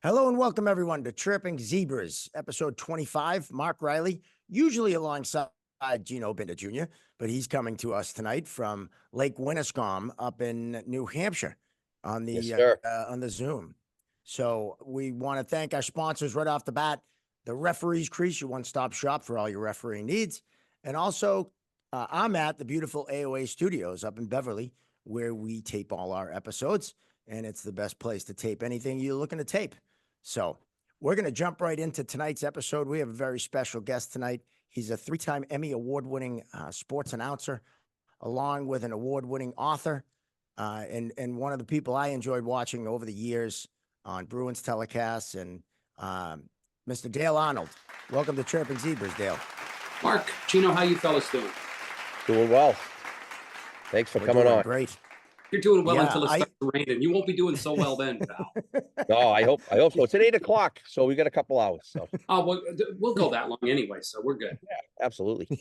Hello and welcome everyone to Chirping Zebras, episode 25. Mark Riley, usually alongside Gino Binder Jr., but he's coming to us tonight from Lake Winniscom up in New Hampshire on Yes, sir. the Zoom. So we want to thank our sponsors right off the bat, the Referees Crease, your one-stop shop for all your refereeing needs, and also I'm at the beautiful AOA Studios up in Beverly, where we tape all our episodes, and it's the best place to tape anything you're looking to tape. So we're going to jump right into tonight's episode. We have a very special guest tonight. He's a three-time Emmy award-winning sports announcer, along with an award-winning author, and one of the people I enjoyed watching over the years on Bruins telecasts, and Mr. Dale Arnold. Welcome to Chirping Zebras, Dale. Mark, Gino, how you fellas doing? Doing well. Thanks for coming on. Great. You're doing well until it starts to rain, and you won't be doing so well then, pal. No, I hope so. It's at 8 o'clock, so we got a couple hours. So. Oh, well, we'll go that long anyway, so we're good. Yeah, absolutely.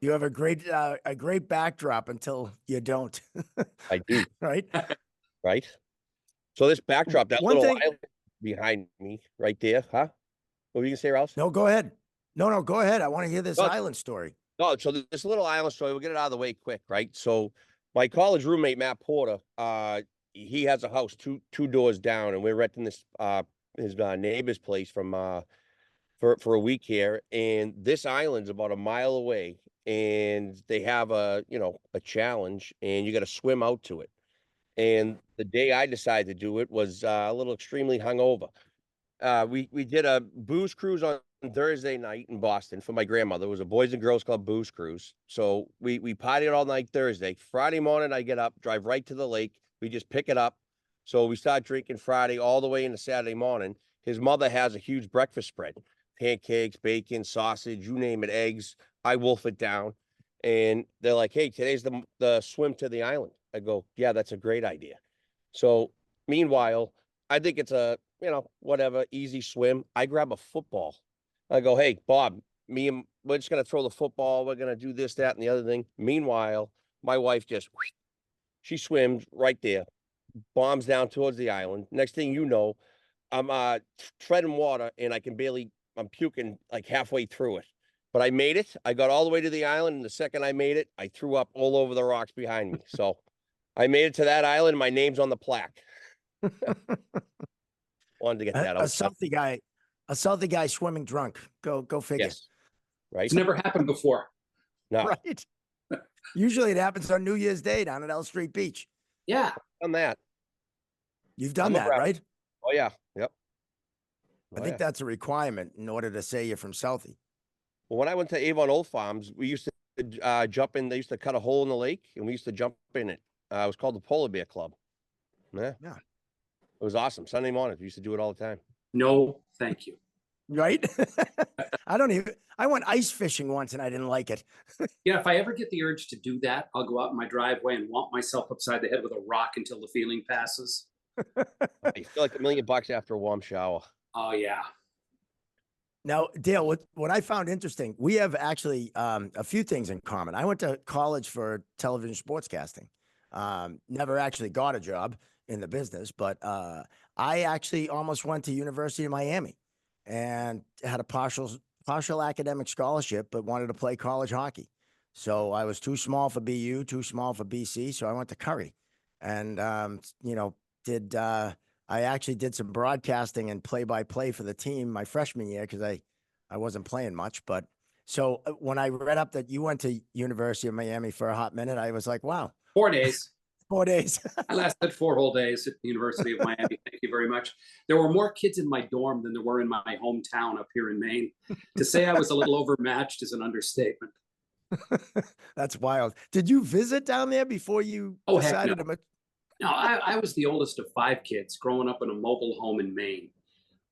You have a great backdrop until you don't. I do. Right? Right. So this backdrop, that One little thing island behind me right there, huh? What were you going to say, Rouse? No, go ahead. No, go ahead. I want to hear this island story. No, so this little island story, we'll get it out of the way quick, right? So my college roommate, Matt Porter, he has a house two doors down, and we're renting this his neighbor's place from for a week here. And this island's about a mile away, and they have a challenge, and you got to swim out to it. And the day I decided to do it was a little extremely hungover. We did a booze cruise on Thursday night in Boston for my grandmother. It was a Boys and Girls Club booze cruise. So we partied all night Thursday. Friday morning, I get up, drive right to the lake. We just pick it up. So we start drinking Friday all the way into Saturday morning. His mother has a huge breakfast spread, pancakes, bacon, sausage, you name it, eggs. I wolf it down. And they're like, hey, today's the swim to the island. I go, yeah, that's a great idea. So meanwhile, I think it's a, whatever, easy swim. I grab a football. I go, hey, Bob, we're just going to throw the football. We're going to do this, that, and the other thing. Meanwhile, my wife she swims right there, bombs down towards the island. Next thing you know, I'm treading water, and I'm puking like halfway through it. But I made it. I got all the way to the island, and the second I made it, I threw up all over the rocks behind me. So I made it to that island. My name's on the plaque. Wanted to get that out. A Southie guy swimming drunk. Go figure. Yes. Right. It's never happened before. No. Right. Usually it happens on New Year's Day down at L Street Beach. Yeah. Done that. You've done that, right? Oh, yeah. Yep. I think that's a requirement in order to say you're from Southie. Well, when I went to Avon Old Farms, we used to jump in. They used to cut a hole in the lake, and we used to jump in it. It was called the Polar Bear Club. Yeah. It was awesome. Sunday mornings, we used to do it all the time. No, thank you. Right? I went ice fishing once and I didn't like it. Yeah, if I ever get the urge to do that, I'll go out in my driveway and whomp myself upside the head with a rock until the feeling passes. You feel like $1 million after a warm shower. Oh, yeah. Now, Dale, what I found interesting, we have actually a few things in common. I went to college for television sportscasting. Never actually got a job in the business, but I actually almost went to University of Miami and had a partial academic scholarship, but wanted to play college hockey. So I was too small for BU, too small for BC. So I went to Curry and, I actually did some broadcasting and play-by-play for the team my freshman year because I wasn't playing much. But so when I read up that you went to University of Miami for a hot minute, I was like, wow. 4 days. 4 days. I lasted 4 whole days at the University of Miami. Thank you very much. There were more kids in my dorm than there were in my hometown up here in Maine. To say I was a little overmatched is an understatement. That's wild. Did you visit down there before you decided heck no. to? No, I was the oldest of 5 kids growing up in a mobile home in Maine.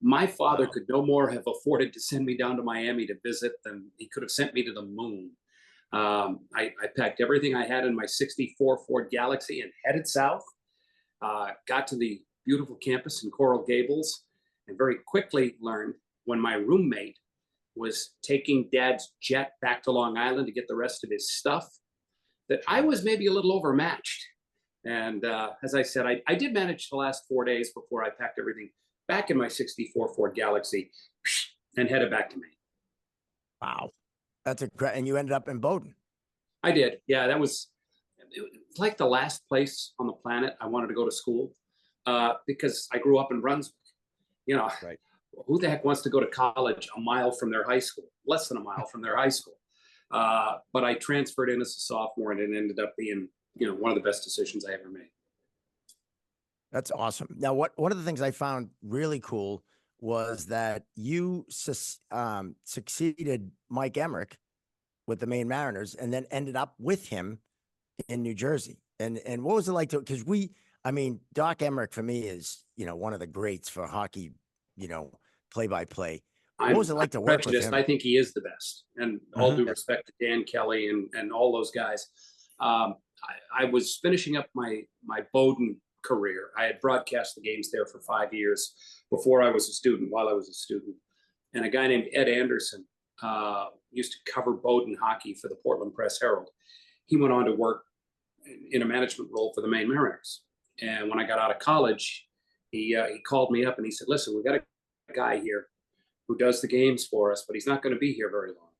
My father could no more have afforded to send me down to Miami to visit than he could have sent me to the moon. I packed everything I had in my '64 Ford Galaxy and headed south. Got to the beautiful campus in Coral Gables and very quickly learned when my roommate was taking Dad's jet back to Long Island to get the rest of his stuff that I was maybe a little overmatched. And as I said, I did manage the last 4 days before I packed everything back in my 64 Ford Galaxy and headed back to Maine. Wow. That's a great, and you ended up in Bowdoin. I did. Yeah, it was like the last place on the planet I wanted to go to school because I grew up in Brunswick. You know, Right. who the heck wants to go to college a mile from their high school, less than a mile from their high school? But I transferred in as a sophomore, and it ended up being, one of the best decisions I ever made. That's awesome. Now, one of the things I found really cool was that you succeeded Mike Emmerich with the Maine Mariners, and then ended up with him in New Jersey. And what was it like to? Because Doc Emmerich for me is one of the greats for hockey, play-by-play. What was it like to work with him? I think he is the best, and all due respect to Dan Kelly and all those guys. I was finishing up my Bowdoin career. I had broadcast the games there for 5 years before I was a student, while I was a student. And a guy named Ed Anderson used to cover Bowdoin hockey for the Portland Press-Herald. He went on to work in a management role for the Maine Mariners. And when I got out of college, he called me up and he said, listen, we got a guy here who does the games for us, but he's not going to be here very long.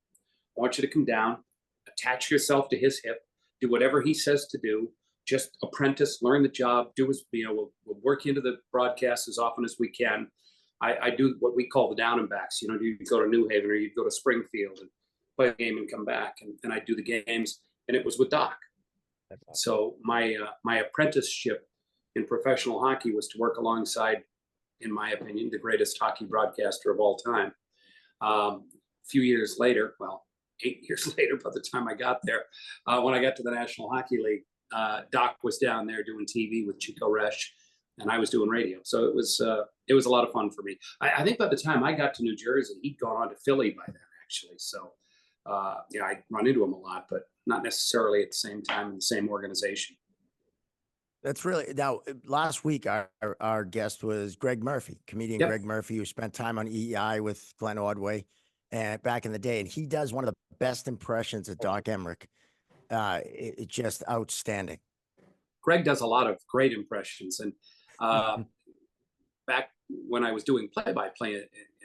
I want you to come down, attach yourself to his hip, do whatever he says to do, just apprentice, learn the job, we'll work into the broadcast as often as we can. I do what we call the down and backs. You go to New Haven or you'd go to Springfield and play a game and come back. And I do the games, and it was with Doc. Awesome. So my apprenticeship in professional hockey was to work alongside, in my opinion, the greatest hockey broadcaster of all time. A few years later, 8 years later, by the time I got there, when I got to the National Hockey League, Doc was down there doing TV with Chico Resch, and I was doing radio. So it was a lot of fun for me. I think by the time I got to New Jersey, he'd gone on to Philly by then, actually. So I run into him a lot, but not necessarily at the same time in the same organization. That's really, now last week our guest was Greg Murphy, comedian. Yep. Greg Murphy, who spent time on EEI with Glenn Ordway and back in the day, and he does one of the best impressions of Doc Emmerich. It's just outstanding. Greg does a lot of great impressions, and back when I was doing play-by-play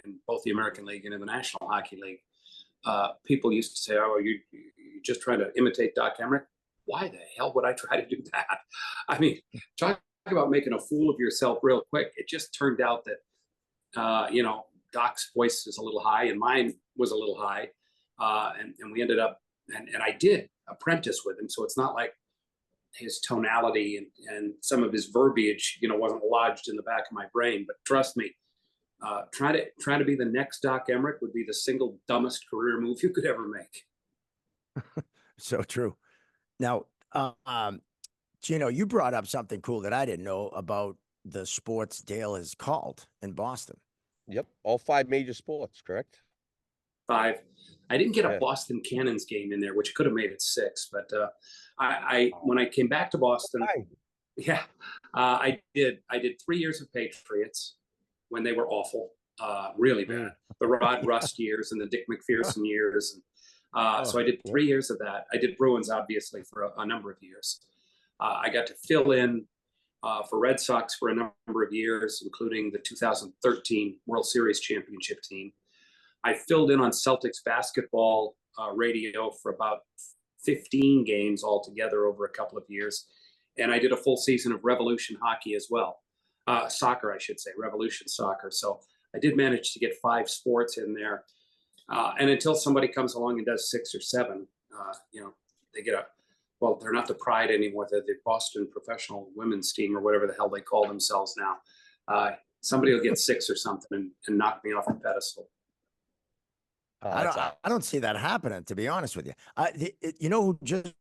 in both the American League and in the National Hockey League, people used to say, "Oh, you're just trying to imitate Doc Emmerich." Why the hell would I try to do that? I mean, talk about making a fool of yourself real quick. It just turned out that, Doc's voice is a little high and mine was a little high. And we ended up, and I did apprentice with him. So it's not like his tonality and some of his verbiage, wasn't lodged in the back of my brain. But trust me, try to be the next Doc Emmerich would be the single dumbest career move you could ever make. So true. Now, Gino, you brought up something cool that I didn't know about the sports Dale has called in Boston. Yep. All 5 major sports, correct? 5. I didn't get a Boston Cannons game in there, which could have made it 6. But when I came back to Boston, I did 3 years of Patriots when they were awful, really bad. The Rod Rust years and the Dick McPherson years. So I did 3 years of that. I did Bruins, obviously, for a number of years. I got to fill in for Red Sox for a number of years, including the 2013 World Series championship team. I filled in on Celtics basketball radio for about 15 games altogether over a couple of years. And I did a full season of Revolution hockey as well. Soccer, I should say, Revolution soccer. So I did manage to get 5 sports in there. And until somebody comes along and does 6 or 7, they get they're not the Pride anymore. They're the Boston Professional Women's Team or whatever the hell they call themselves now. Somebody will get 6 or something and knock me off the pedestal. I don't see that happening, to be honest with you. Who just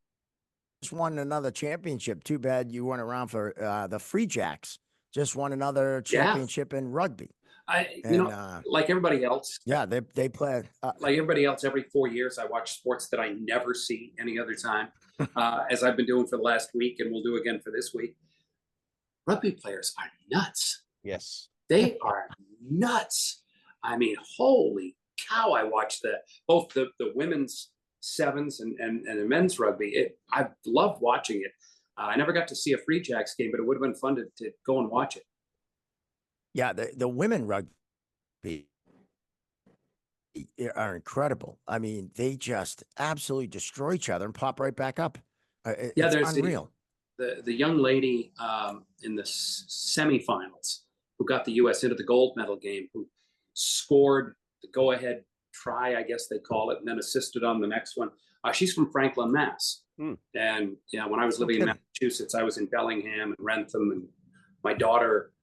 won another championship? Too bad you weren't around for the Free Jacks. Just won another championship in rugby. Like everybody else. Yeah, they play. Like everybody else, every 4 years, I watch sports that I never see any other time, as I've been doing for the last week and will do again for this week. Rugby players are nuts. Yes. They are nuts. I mean, holy cow, I watched both the women's sevens and the men's rugby. I loved watching it. I never got to see a Free Jacks game, but it would have been fun to go and watch it. Yeah, the women rugby are incredible. I mean, they just absolutely destroy each other and pop right back up. Yeah, It's there's unreal. the young lady in the semifinals who got the U.S. into the gold medal game, who scored the go-ahead try, I guess they call it, and then assisted on the next one. She's from Franklin, Mass. And when I was living in Massachusetts, I was in Bellingham and Rentham, and my daughter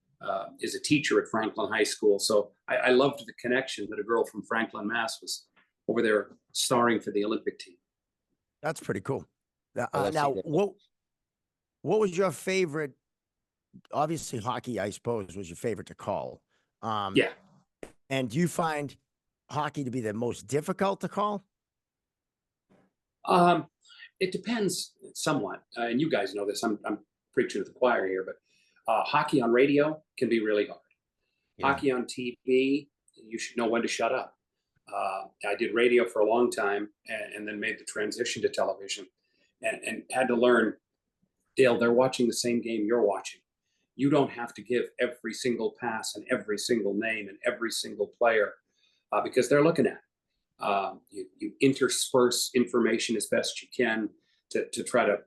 is a teacher at Franklin High School. So I loved the connection that a girl from Franklin, Mass was over there starring for the Olympic team. That's pretty cool. love Now, seeing it. what was your favorite? Obviously, hockey, I suppose, was your favorite to call. Yeah. And do you find hockey to be the most difficult to call? It depends somewhat, and you guys know this. I'm preaching to the choir here, but hockey on radio can be really hard. Yeah. Hockey on TV, you should know when to shut up. I did radio for a long time, and then made the transition to television, and had to learn, Dale, they're watching the same game you're watching. You don't have to give every single pass and every single name and every single player because they're looking at it. You intersperse information as best you can to try to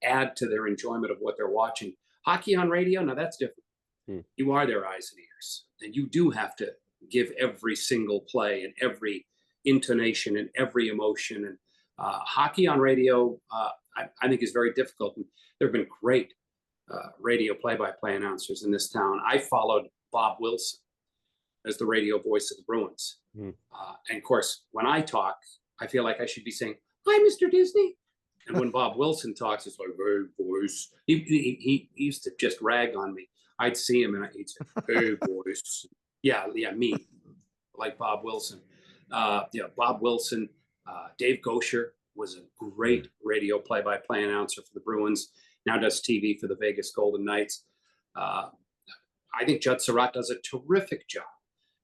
add to their enjoyment of what they're watching. Hockey on radio, now that's different. You are their eyes and ears, and you do have to give every single play and every intonation and every emotion. And hockey on radio, I think, is very difficult. And there have been great radio play-by-play announcers in this town. I followed Bob Wilson as the radio voice of the Bruins. And of course, when I talk, I feel like I should be saying, "Hi, Mr. Disney." And when Bob Wilson talks, it's like, "Hey, boys." He used to just rag on me. I'd see him and he'd say, "Hey, boys." Yeah, me, like Bob Wilson. Bob Wilson, Dave Gosher was a great radio play-by-play announcer for the Bruins. Now does TV for the Vegas Golden Knights. I think Judd Surratt does a terrific job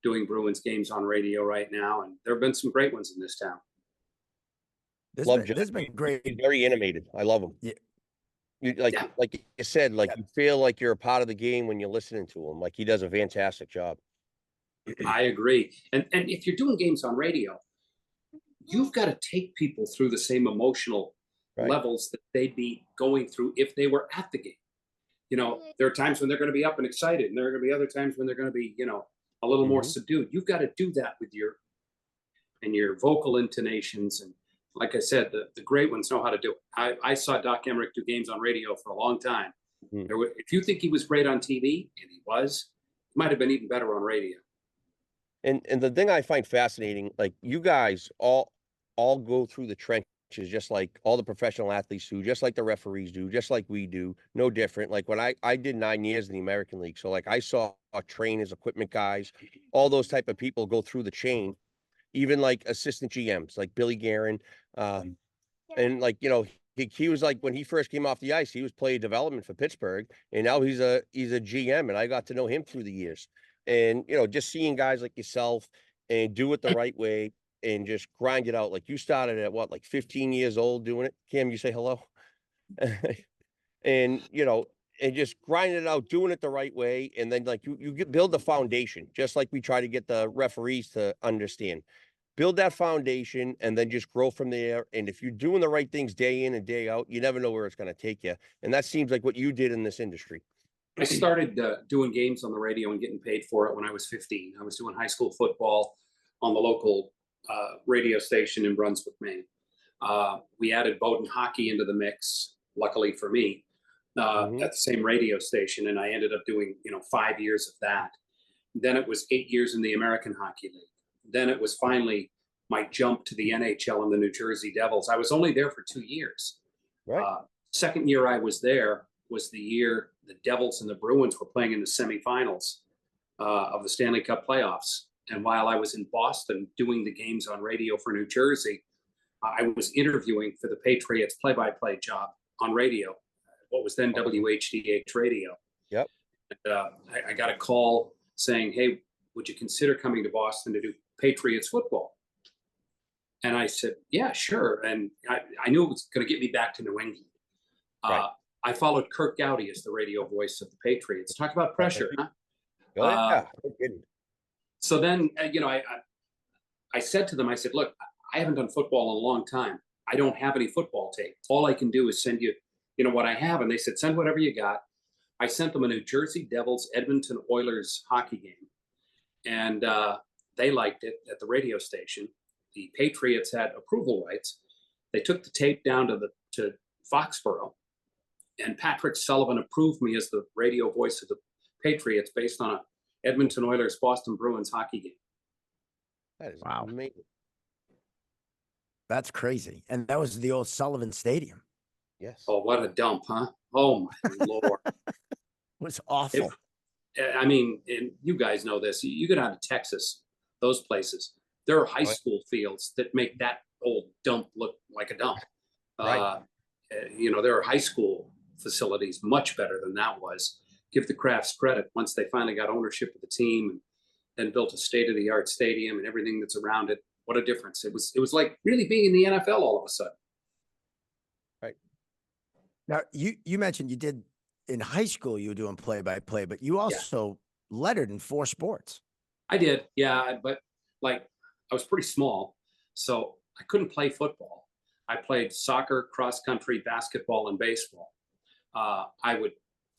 doing Bruins games on radio right now, and there have been some great ones in this town. This has been great. He's very animated. I love him. Yeah. Like you said, you feel like you're a part of the game when you're listening to him. Like, he does a fantastic job. I agree. And if you're doing games on radio, you've got to take people through the same emotional levels that they'd be going through if they were at the game. There are times when they're going to be up and excited, and there are going to be other times when they're going to be, a little more subdued. You've got to do that with your vocal intonations. And like I said, the great ones know how to do it. I saw Doc Emmerich do games on radio for a long time. If you think he was great on TV, and he was, he might have been even better on radio. And the thing I find fascinating, like, you guys all go through the trenches, just like all the professional athletes do, just like the referees do, just like we do, no different. Like, when I did 9 years in the American League, so I saw trainers, equipment guys, all those type of people go through the chain, even like assistant GMs, like Billy Guerin, and he was like, when he first came off the ice, he was player development for Pittsburgh, and now he's a GM, and I got to know him through the years. And just seeing guys like yourself and do it the right way and just grind it out. Like, you started at what, like 15 years old doing it? Cam, you say hello. And just grinding it out, doing it the right way, and then you build the foundation, just like we try to get the referees to understand. Build that foundation and then just grow from there. And if you're doing the right things day in and day out, you never know where it's going to take you. And that seems like what you did in this industry. I started doing games on the radio and getting paid for it when I was 15. I was doing high school football on the local radio station in Brunswick, Maine. We added Bowdoin hockey into the mix, luckily for me, at the same radio station. And I ended up doing, 5 years of that. Then it was 8 years in the American Hockey League. Then it was finally my jump to the NHL and the New Jersey Devils. I was only there for 2 years. Right. Second year I was there was the year the Devils and the Bruins were playing in the semifinals of the Stanley Cup playoffs. And while I was in Boston doing the games on radio for New Jersey, I was interviewing for the Patriots play-by-play job on radio, what was then WHDH radio. Yep. And, I got a call saying, "Hey, would you consider coming to Boston to do Patriots football?" And I said, "Yeah, sure." And I knew it was going to get me back to New England. Right. I followed Kirk Gowdy as the radio voice of the Patriots. Talk about pressure, huh? Oh, yeah. No kidding. So then, I said to them, I said, look, I haven't done football in a long time. I don't have any football tape. All I can do is send you, what I have. And they said, send whatever you got. I sent them a New Jersey Devils Edmonton Oilers hockey game. And they liked it at the radio station. The Patriots had approval rights. They took the tape down to Foxborough, and Patrick Sullivan approved me as the radio voice of the Patriots based on a Edmonton Oilers Boston Bruins hockey game. That is Wow. amazing. That's crazy. And that was the old Sullivan Stadium. Yes. Oh, what a dump, huh? Oh my Lord. It was awful. I mean, and you guys know this. You get out of Texas, those places, there are high school fields that make that old dump look like a dump. Right. There are high school facilities much better than that was. Give the Crafts credit. Once they finally got ownership of the team and then built a state-of-the-art stadium and everything that's around it, what a difference. It was like really being in the NFL all of a sudden. Right. Now, you mentioned you did in high school, you were doing play-by-play, but you also lettered in 4 sports. I did, yeah, but I was pretty small, so I couldn't play football. I played soccer, cross country, basketball, and baseball. I would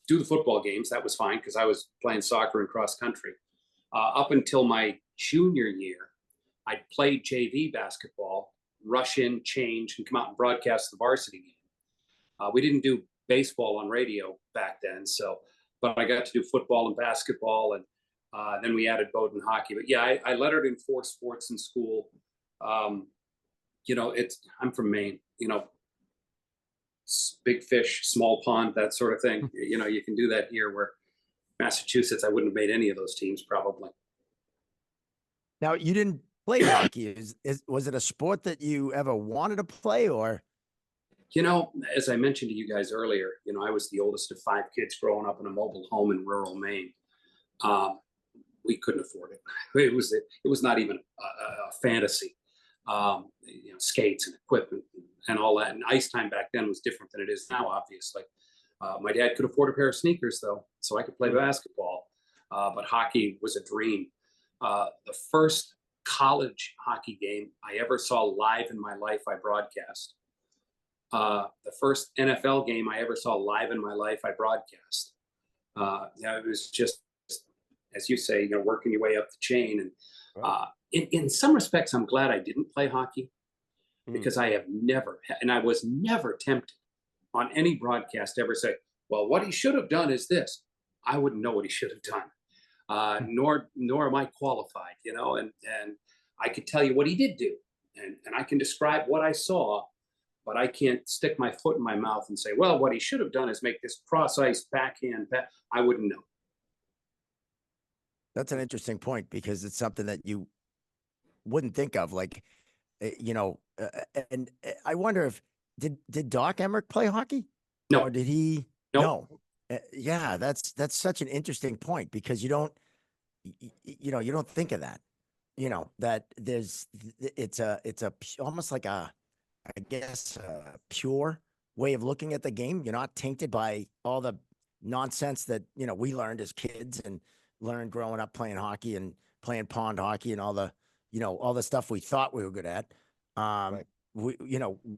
do the football games. That was fine because I was playing soccer and cross country. Up until my junior year, I played JV basketball, rush in, change, and come out and broadcast the varsity game. We didn't do baseball on radio back then, but I got to do football and basketball, and then we added Bowdoin hockey. But yeah, I lettered in 4 sports in school. I'm from Maine, big fish, small pond, that sort of thing. You can do that here, where Massachusetts, I wouldn't have made any of those teams probably. Now, you didn't play hockey. Was it a sport that you ever wanted to play, or? As I mentioned to you guys earlier, I was the oldest of 5 kids growing up in a mobile home in rural Maine. We couldn't afford it. It was not even a fantasy. Skates and equipment and all that. And ice time back then was different than it is now, obviously. My dad could afford a pair of sneakers, though, so I could play basketball. But hockey was a dream. The first college hockey game I ever saw live in my life, I broadcast. The first NFL game I ever saw live in my life, I broadcast. It was just, as you say, working your way up the chain. And in some respects, I'm glad I didn't play hockey, because I have never, and I was never tempted on any broadcast to ever say, well, what he should have done is this. I wouldn't know what he should have done, nor am I qualified, and I could tell you what he did do, and I can describe what I saw, but I can't stick my foot in my mouth and say, well, what he should have done is make this cross ice backhand. I wouldn't know. That's an interesting point, because it's something that you wouldn't think of, and I wonder if did Doc Emmerich play hockey? No. Or did he? Nope. No. Yeah, that's such an interesting point, because you don't think of that, that it's almost like I guess a pure way of looking at the game. You're not tainted by all the nonsense that, we learned as kids and learned growing up playing hockey and playing pond hockey and all the, all the stuff we thought we were good at. Right. An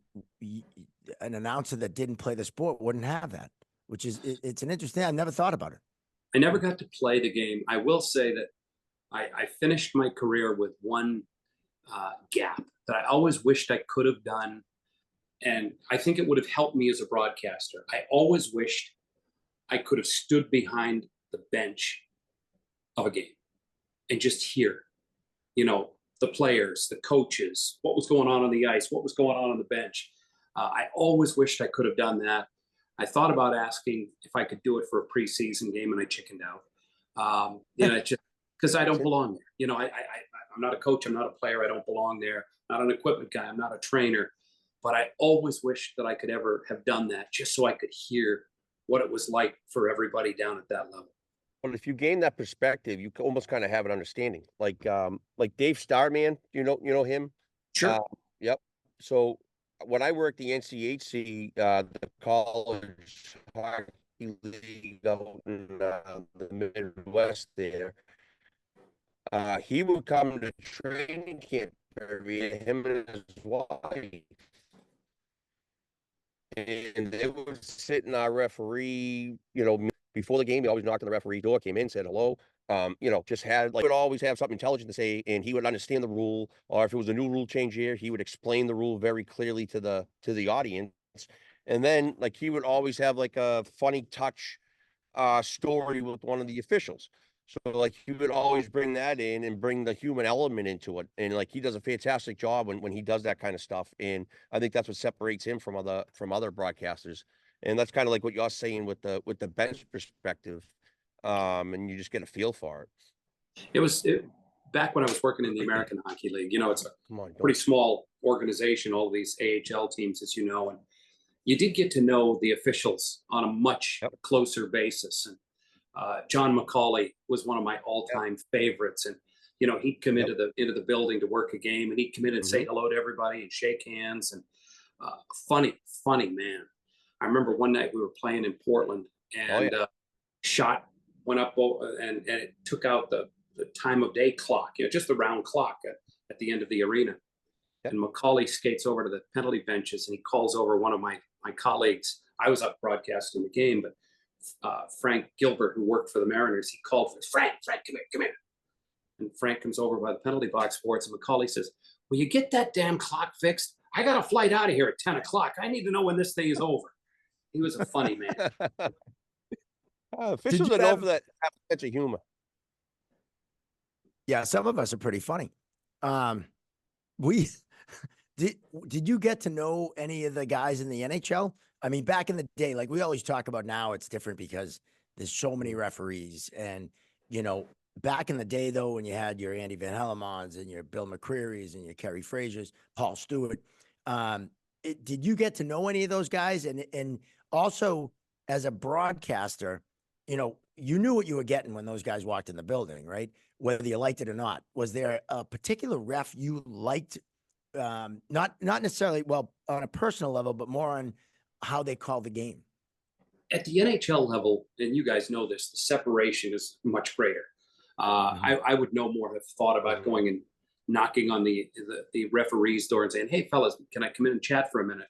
announcer that didn't play the sport wouldn't have that, which is, it's an interesting, I never thought about it. I never got to play the game. I will say that I finished my career with one gap that I always wished I could have done. And I think it would have helped me as a broadcaster. I always wished I could have stood behind the bench of a game and just hear, the players, the coaches, what was going on the ice, what was going on the bench. I always wished I could have done that. I thought about asking if I could do it for a preseason game, and I chickened out. Just because I don't belong there. I'm not a coach. I'm not a player. I don't belong there. Not an equipment guy. I'm not a trainer. But I always wished that I could ever have done that, just so I could hear what it was like for everybody down at that level. But if you gain that perspective, you almost kind of have an understanding. Like Dave Starman, you know him? Sure. Yep. So when I worked the NCHC, the college hockey league out in the Midwest there. He would come to training camp area, him and his wife, and they would sit in our referee, before the game, he always knocked on the referee door, came in, said hello. Just had would always have something intelligent to say, and he would understand the rule, or if it was a new rule change here, he would explain the rule very clearly to the audience. And then like he would always have like a funny touch story with one of the officials. So like he would always bring that in and bring the human element into it. And like he does a fantastic job when he does that kind of stuff. And I think that's what separates him from other broadcasters. And that's kind of like what you're saying with the bench perspective. And you just get a feel for it. Back when I was working in the American Hockey League, it's a Come on, pretty small organization, all these AHL teams, as you know, and you did get to know the officials on a much closer basis. And John McCauley was one of my all-time favorites. And, he'd come into the building to work a game, and he'd come in and say hello to everybody and shake hands. And funny man. I remember one night we were playing in Portland, and shot went up and it took out the time of day clock, just the round clock at the end of the arena. And Macaulay skates over to the penalty benches, and he calls over one of my colleagues. I was up broadcasting the game, but Frank Gilbert, who worked for the Mariners, he called for Frank, come here. And Frank comes over by the penalty box for it, and Macaulay says, will you get that damn clock fixed? I got a flight out of here at 10 o'clock. I need to know when this thing is over. He was a funny man. Officials are known for that sense of humor. Yeah, some of us are pretty funny. Did you get to know any of the guys in the NHL? I mean, back in the day, like we always talk about now, it's different because there's so many referees. And, back in the day, though, when you had your Andy Van Hellemons and your Bill McCreary's and your Kerry Frazier's, Paul Stewart, did you get to know any of those guys? And also, as a broadcaster, you knew what you were getting when those guys walked in the building, right? Whether you liked it or not. Was there a particular ref you liked? Not necessarily, well, on a personal level, but more on how they call the game. At the NHL level, and you guys know this, the separation is much greater. I would no more have thought about going and knocking on the referee's door and saying, hey, fellas, can I come in and chat for a minute?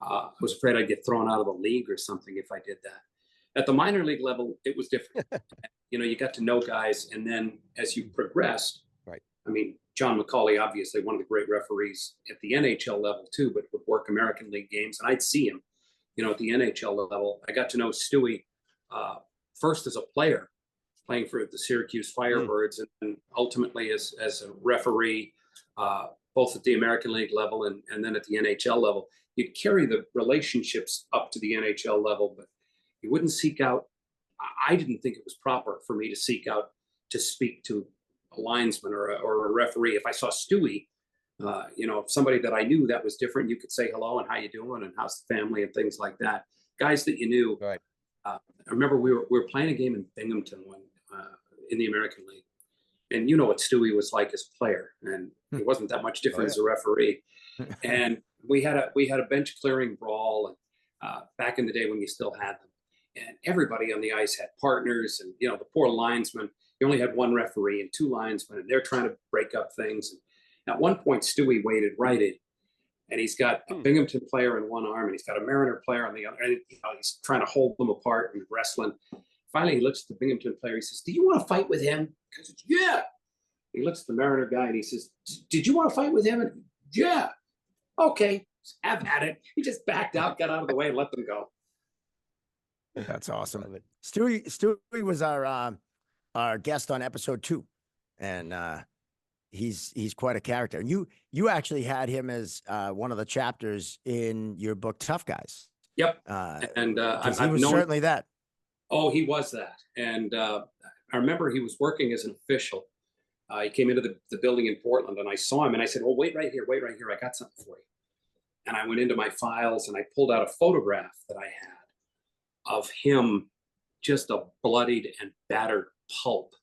I was afraid I'd get thrown out of the league or something if I did that. At the minor league level, it was different. You got to know guys. And then as you progressed, right? I mean, John McCauley, obviously one of the great referees at the NHL level too, but would work American League games. And I'd see him, at the NHL level. I got to know Stewie first as a player, playing for the Syracuse Firebirds, and ultimately as a referee, both at the American League level and then at the NHL level. You'd carry the relationships up to the NHL level, but you wouldn't seek out. I didn't think it was proper for me to seek out to speak to a linesman or a referee. If I saw Stewie, somebody that I knew, that was different. You could say hello and how you doing and how's the family and things like that. Guys that you knew. Right. I remember we were playing a game in Binghamton in the American League, and you know what Stewie was like as a player, and he wasn't that much different as a referee. And we had a bench clearing brawl, and back in the day when you still had them. And everybody on the ice had partners, and the poor linesman. You only had one referee and two linesmen, and they're trying to break up things. And at one point, Stewie waded right in, and he's got a Binghamton player in one arm, and he's got a Mariner player on the other. And he's trying to hold them apart and wrestling. Finally, he looks at the Binghamton player. He says, "Do you want to fight with him?" He says, "Yeah." He looks at the Mariner guy, and he says, "Did you want to fight with him?" And, "Yeah." "Okay, have at it." He just backed out, got out of the way, and let them go. That's awesome. Stewie was our guest on episode 2, and he's quite a character. And you actually had him as one of the chapters in your book, Tough Guys. Yep. And he was certainly that. Oh, he was that. And I remember he was working as an official. He came into the building in Portland, and I saw him, and I said, "Well, wait right here. I got something for you." And I went into my files, and I pulled out a photograph that I had of him, just a bloodied and battered pulp,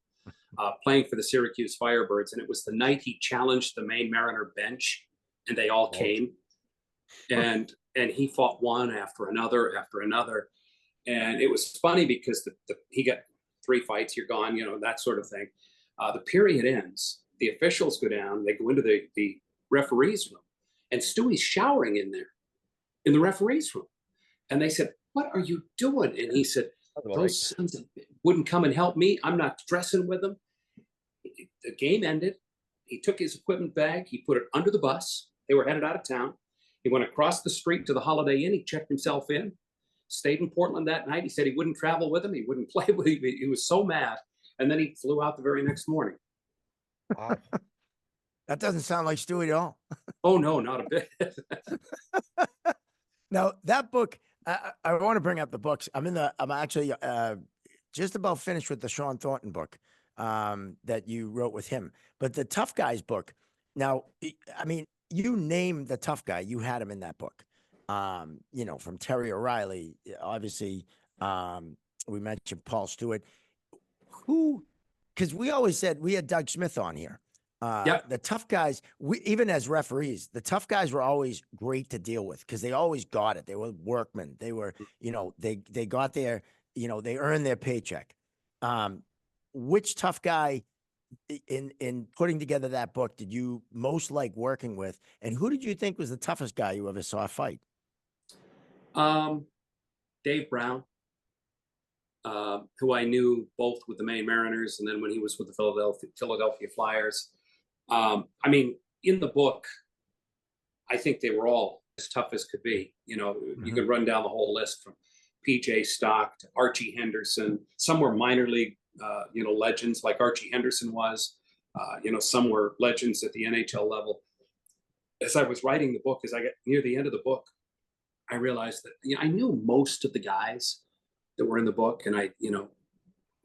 playing for the Syracuse Firebirds. And it was the night he challenged the Maine Mariner bench, and they all came. And he fought one after another. And it was funny because he got 3 fights, you're gone, you know, that sort of thing. The period ends. The officials go down. They go into the referee's room, and Stewie's showering in there, in the referee's room. And they said, "What are you doing?" And he said, "Those sons wouldn't come and help me. I'm not dressing with them." The game ended. He took his equipment bag. He put it under the bus. They were headed out of town. He went across the street to the Holiday Inn. He checked himself in, stayed in Portland that night. He said he wouldn't travel with him. He wouldn't play with him. He was so mad. And then he flew out the very next morning. Wow. That doesn't sound like Stewie at all. Oh, no, not a bit. Now that book, I want to bring up the books. I'm actually just about finished with the Sean Thornton book that you wrote with him. But the Tough Guys book, now, I mean, you name the tough guy, you had him in that book. You know, from Terry O'Reilly, obviously, we mentioned Paul Stewart. Because we always said, we had Doug Smith on here. Yep. The tough guys, even as referees, the tough guys were always great to deal with because they always got it. They were workmen. They were, you know, they got their, you know, they earned their paycheck. Which tough guy in putting together that book did you most like working with, and who did you think was the toughest guy you ever saw fight? Dave Brown, who I knew both with the Maine Mariners and then when he was with the Philadelphia Flyers. I mean, in the book, I think they were all as tough as could be. You know, you could run down the whole list from PJ Stock to Archie Henderson. Some were minor league, you know, legends like Archie Henderson was. You know, some were legends at the NHL level. As I was writing the book, as I got near the end of the book, I realized that, you know, I knew most of the guys that were in the book, and I, you know,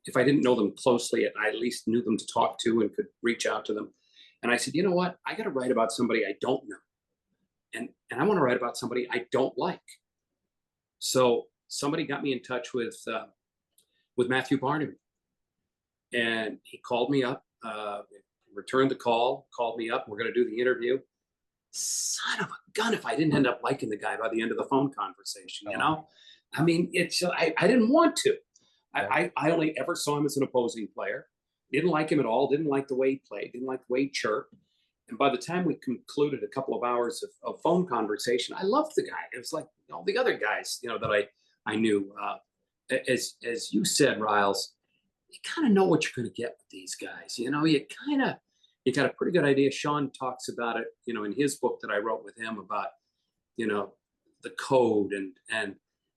if I didn't know them closely, I at least knew them to talk to and could reach out to them. And I said, you know what? I got to write about somebody I don't know, and I want to write about somebody I don't like. So somebody got me in touch with Matthew Barnaby, and he called me up, returned the call, called me up. We're going to do the interview. Son of a gun! If I didn't end up liking the guy by the end of the phone conversation, you know, I mean, it's I didn't want to. I only ever saw him as an opposing player. Didn't like him at all. Didn't like the way he played. Didn't like the way he chirped. And by the time we concluded a couple of hours of phone conversation, I loved the guy. It was like all the other guys, you know, that I knew. As you said, Riles, you kind of know what you're going to get with these guys. You know, you got a pretty good idea. Sean talks about it, you know, in his book that I wrote with him about, you know, the code and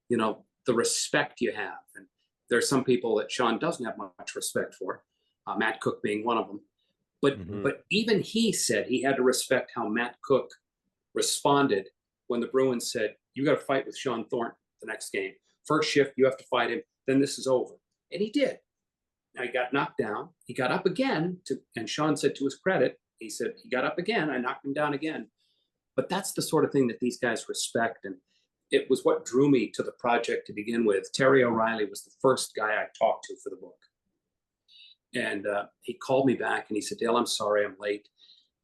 you know, the respect you have. And there are some people that Sean doesn't have much respect for, Matt Cook being one of them. But even he said he had to respect how Matt Cook responded when the Bruins said, "You got to fight with Sean Thornton the next game. First shift, you have to fight him. Then this is over." And he did. Now, he got knocked down. He got up again, and Sean said, to his credit, he said, he got up again. I knocked him down again. But that's the sort of thing that these guys respect. And it was what drew me to the project to begin with. Terry O'Reilly was the first guy I talked to for the book. And he called me back and he said, "Dale, I'm sorry I'm late."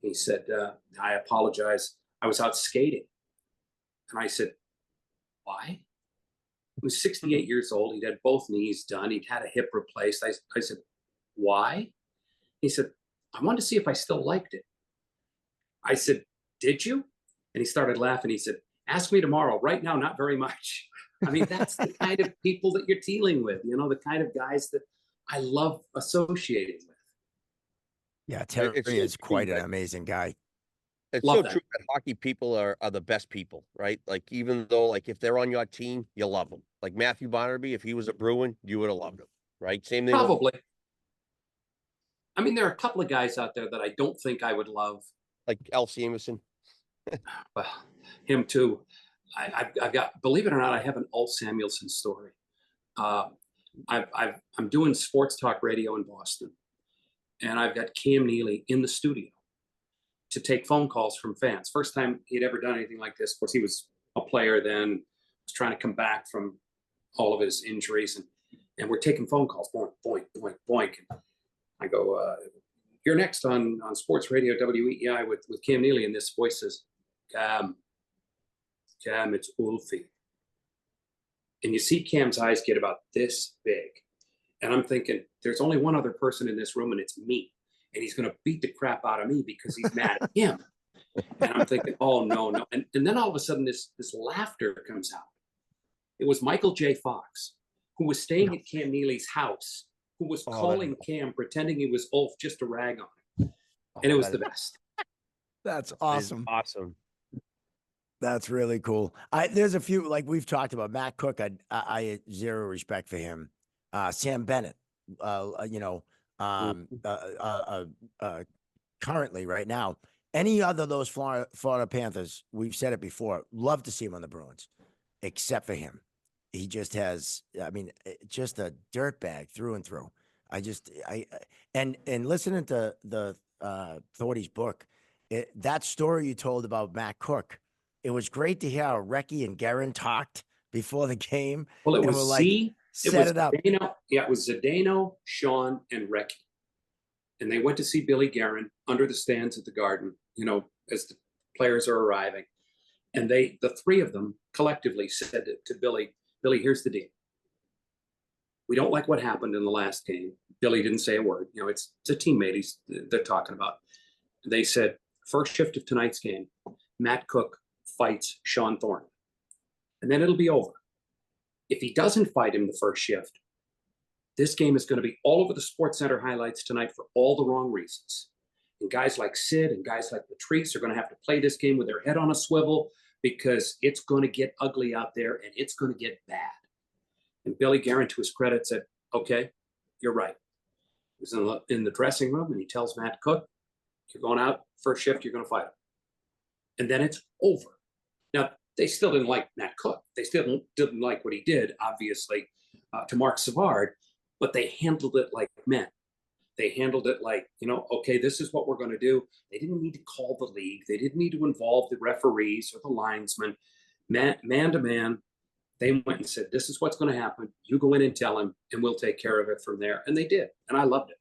He said, "I apologize. I was out skating." And I said, "Why?" He was 68 years old. He'd had both knees done. He'd had a hip replaced. I said, "Why?" He said, "I wanted to see if I still liked it." I said, "Did you?" And he started laughing. He said, "Ask me tomorrow. Right now, not very much." I mean, that's the kind of people that you're dealing with, you know, the kind of guys that I love associating with. Yeah, Terry is quite an amazing guy. It's Love so that. true that hockey people are the best people, right? Like, even though, like, if they're on your team, you love them. Like Matthew Barnaby, if he was a Bruin, you would have loved him, right? Same thing. Probably. I mean, there are a couple of guys out there that I don't think I would love. Like Elsie Amerson. Well, him too. I've got, believe it or not, I have an Alt Samuelson story. I'm doing sports talk radio in Boston, and I've got Cam Neely in the studio to take phone calls from fans. First time he'd ever done anything like this. Of course, he was a player then, was trying to come back from all of his injuries, and we're taking phone calls, boink, boink, boink, boink. And I go, "You're next on sports radio WEEI with Cam Neely," and this voice says, Cam, it's Ulfie. And you see Cam's eyes get about this big. And I'm thinking, there's only one other person in this room, and it's me. And he's going to beat the crap out of me because he's mad at him. And I'm thinking, oh, no, no. And then all of a sudden, this laughter comes out. It was Michael J. Fox, who was staying at Cam Neely's house, who was calling Cam, pretending he was Ulf just to rag on him. And it was the best. That's awesome. Awesome. That's really cool. There's a few, like we've talked about, Matt Cook. I had zero respect for him. Sam Bennett, currently right now, any other of those Florida Panthers, we've said it before, love to see him on the Bruins, except for him. He just has, just a dirtbag through and through. And listening to the Thordy's book, that story you told about Matt Cook, it was great to hear how Recchi and Guerin talked before the game. Well, it was set it up. It was Zdeno, Sean, and Recchi. And they went to see Billy Guerin under the stands at the Garden, as the players are arriving. And the three of them collectively said to Billy, here's the deal. We don't like what happened in the last game. Billy didn't say a word. It's a teammate they're talking about. They said, first shift of tonight's game, Matt Cook fights Sean Thornton. And then it'll be over. If he doesn't fight him the first shift, this game is going to be all over the Sports Center highlights tonight for all the wrong reasons. And guys like Sid and guys like Patrice are going to have to play this game with their head on a swivel because it's going to get ugly out there and it's going to get bad. And Billy Guerin, to his credit, said, okay, you're right. He was in the dressing room and he tells Matt Cook, you're going out, first shift, you're going to fight him. And then it's over. Now, they still didn't like Matt Cook. They still didn't like what he did, obviously, to Mark Savard, but they handled it like men. They handled it like, okay, this is what we're going to do. They didn't need to call the league. They didn't need to involve the referees or the linesmen. Man to man, they went and said, this is what's going to happen. You go in and tell him, and we'll take care of it from there. And they did. And I loved it.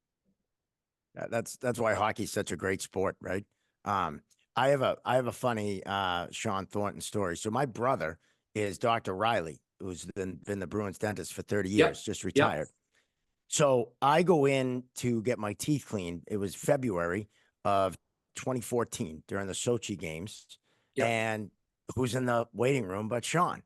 Yeah, that's why hockey's such a great sport, right? I have a funny Sean Thornton story. So my brother is Dr. Riley, who's been the Bruins dentist for 30 years, just retired. Yep. So I go in to get my teeth cleaned. It was February of 2014 during the Sochi games. Yep. And who's in the waiting room but Sean?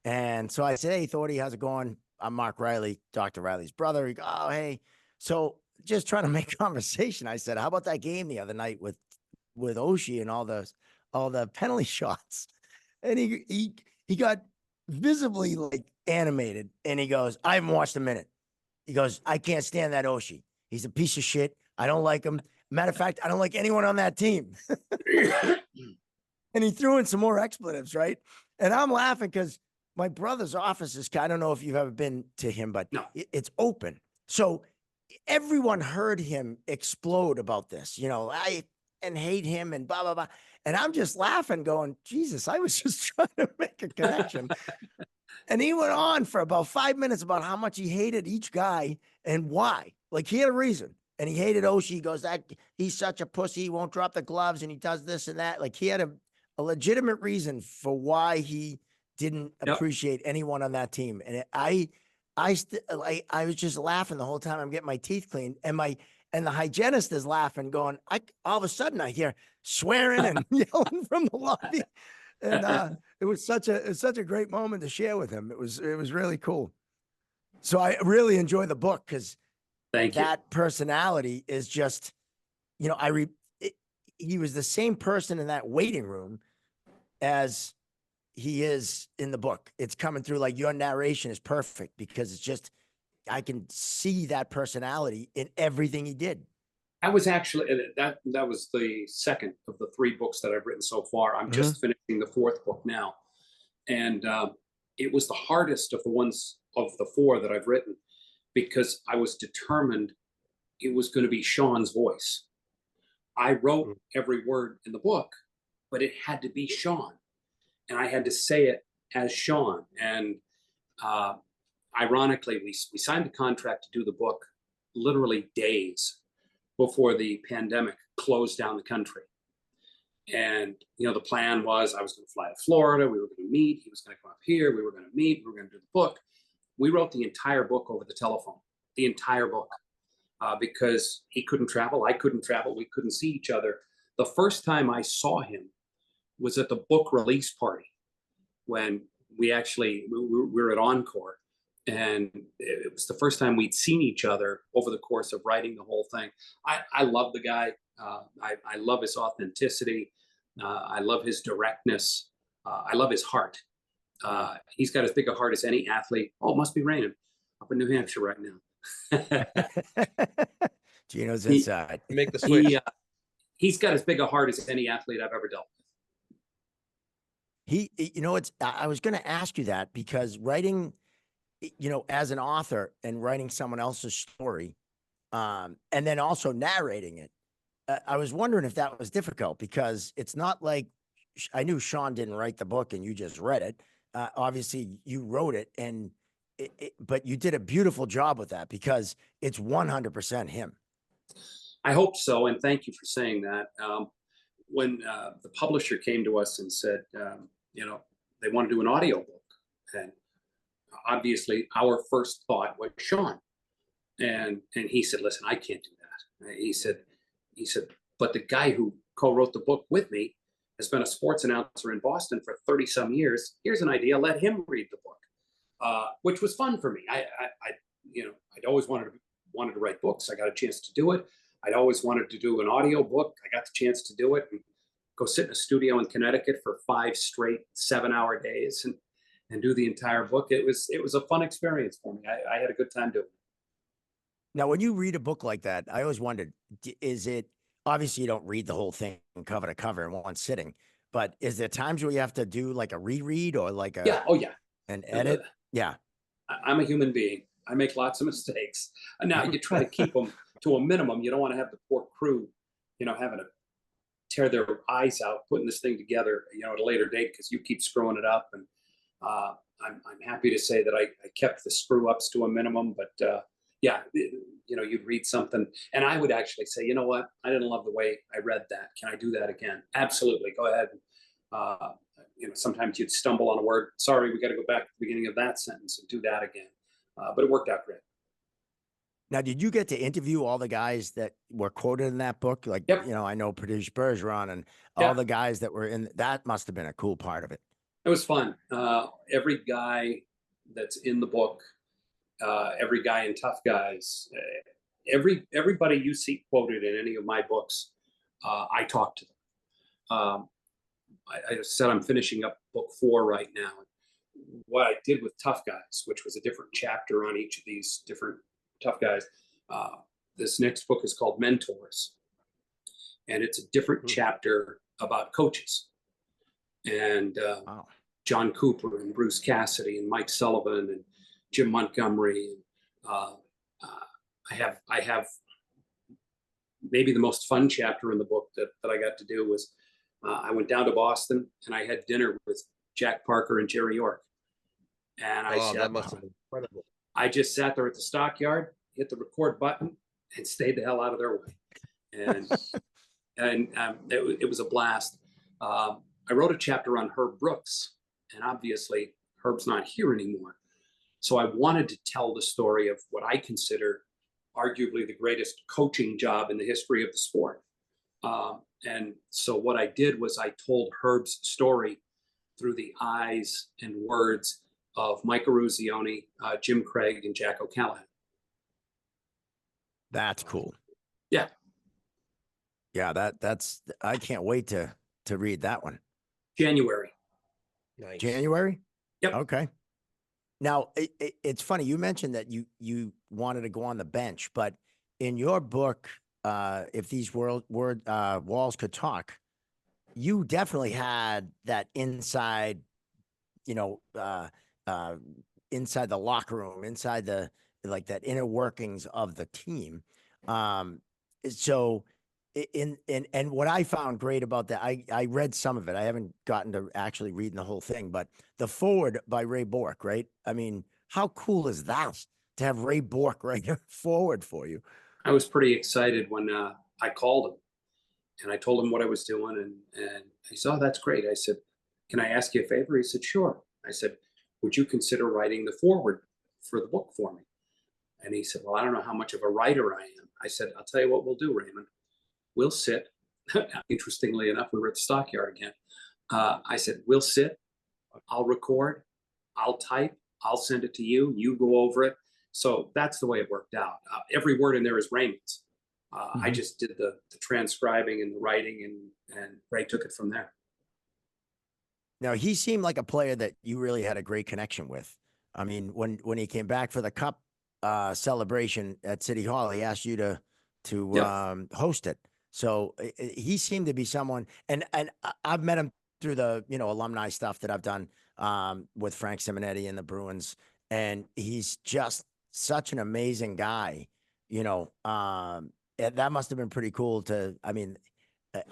And so I said, hey, Thordy, how's it going? I'm Mark Riley, Dr. Riley's brother. He goes, oh, hey. So just trying to make conversation, I said, how about that game the other night with Oshie and all the penalty shots? And he got visibly like animated, and he goes, I haven't watched a minute. He goes, I can't stand that Oshie. He's a piece of shit. I don't like him. Matter of fact, I don't like anyone on that team. And he threw in some more expletives, right? And I'm laughing because my brother's office is, I don't know if you've ever been to him, but no. It's open. So everyone heard him explode about this, and hate him and blah, blah, blah. And I'm just laughing going, Jesus, I was just trying to make a connection. And he went on for about 5 minutes about how much he hated each guy and why. Like, he had a reason. And he hated Oshie. He goes, that he's such a pussy. He won't drop the gloves and he does this and that. Like, he had a legitimate reason for why he didn't appreciate anyone on that team. And I was just laughing the whole time I'm getting my teeth cleaned. And the hygienist is laughing, going, all of a sudden I hear swearing and yelling from the lobby. And it was such a great moment to share with him. It was really cool. So I really enjoy the book because that personality is just, he was the same person in that waiting room as he is in the book. It's coming through, like your narration is perfect because it's just, I can see that personality in everything he did. I was actually, that was the second of the 3 books that I've written so far. I'm just finishing the 4th book now. And it was the hardest of the 4 that I've written because I was determined it was going to be Sean's voice. I wrote every word in the book, but it had to be Sean. And I had to say it as Sean. And ironically, we signed a contract to do the book literally days before the pandemic closed down the country. And, the plan was I was going to fly to Florida. We were going to meet. He was going to come up here. We were going to meet. We were going to do the book. We wrote the entire book over the telephone, the entire book, because he couldn't travel. I couldn't travel. We couldn't see each other. The first time I saw him was at the book release party when we were at Encore. And it was the first time we'd seen each other over the course of writing the whole thing. I love the guy. I love his authenticity. I love his directness. I love his heart. He's got as big a heart as any athlete. Oh, it must be raining up in New Hampshire right now. Gino's inside. Make the switch. He's got as big a heart as any athlete I've ever dealt with. I was going to ask you that because writing, as an author and writing someone else's story, and then also narrating it, I was wondering if that was difficult because it's not like I knew Sean didn't write the book and you just read it. Obviously you wrote it but you did a beautiful job with that because it's 100% him. I hope so. And thank you for saying that. When the publisher came to us and said, they want to do an audio book, and obviously our first thought was Sean. And he said, listen, I can't do that. He said, but the guy who co-wrote the book with me has been a sports announcer in Boston for 30 some years. Here's an idea. Let him read the book, which was fun for me. I'd always wanted to write books. I got a chance to do it. I'd always wanted to do an audio book. I got the chance to do it and go sit in a studio in Connecticut for 5 straight 7-hour days and do the entire book. It was a fun experience for me. I had a good time doing it. Now, when you read a book like that, I always wondered, is it, obviously you don't read the whole thing cover to cover in one sitting, but is there times where you have to do like a reread or like an edit? Yeah. I'm a human being. I make lots of mistakes. And now you try to keep them to a minimum. You don't want to have the poor crew, having to tear their eyes out, putting this thing together, at a later date, because you keep screwing it up. And I'm happy to say that I kept the screw ups to a minimum, but you'd read something and I would actually say, you know what? I didn't love the way I read that. Can I do that again? Absolutely. Go ahead. Sometimes you'd stumble on a word. Sorry, we got to go back to the beginning of that sentence and do that again. But it worked out great. Now, did you get to interview all the guys that were quoted in that book? Like, yep. I know Pradesh Bergeron and all the guys that were in that must have been a cool part of it. It was fun. Every guy that's in the book, every guy in Tough Guys, everybody you see quoted in any of my books, I talk to them. I said I'm finishing up book 4 right now. What I did with Tough Guys, which was a different chapter on each of these different Tough Guys, this next book is called Mentors, and it's a different chapter about coaches. And John Cooper and Bruce Cassidy and Mike Sullivan and Jim Montgomery. I have maybe the most fun chapter in the book that I got to do was I went down to Boston and I had dinner with Jack Parker and Jerry York. And that must have been incredible. I just sat there at the stockyard, hit the record button, and stayed the hell out of their way. And it was a blast. I wrote a chapter on Herb Brooks, and obviously Herb's not here anymore. So I wanted to tell the story of what I consider arguably the greatest coaching job in the history of the sport. And so what I did was I told Herb's story through the eyes and words of Mike Eruzione, Jim Craig, and Jack O'Callahan. That's cool. Yeah. Yeah, that's I can't wait to read that one. January. Nice. January? Yep. Okay. Now, it's funny. You mentioned that you wanted to go on the bench, but in your book, If These Walls Could Talk, you definitely had that inside, inside the locker room, inside that inner workings of the team. So and what I found great about that, I read some of it. I haven't gotten to actually reading the whole thing, but the forward by Ray Bork, right? I mean, how cool is that to have Ray Bork write a forward for you? I was pretty excited when I called him and I told him what I was doing. And he said, "Oh, that's great." I said, "Can I ask you a favor?" He said, "Sure." I said, would you consider writing the foreword for the book for me? And he said, well, I don't know how much of a writer I am. I said, I'll tell you what we'll do, Raymond. We'll sit. Interestingly enough, we were at the stockyard again. I said, we'll sit. I'll record. I'll type. I'll send it to you. You go over it. So that's the way it worked out. Every word in there is Raymond's. I just did the transcribing and the writing, and Ray took it from there. Now, he seemed like a player that you really had a great connection with. I mean, when he came back for the Cup celebration at City Hall, he asked you to host it. So he seemed to be someone, and I've met him through the alumni stuff that I've done with Frank Simonetti and the Bruins, and he's just such an amazing guy. That must have been pretty cool to. I mean,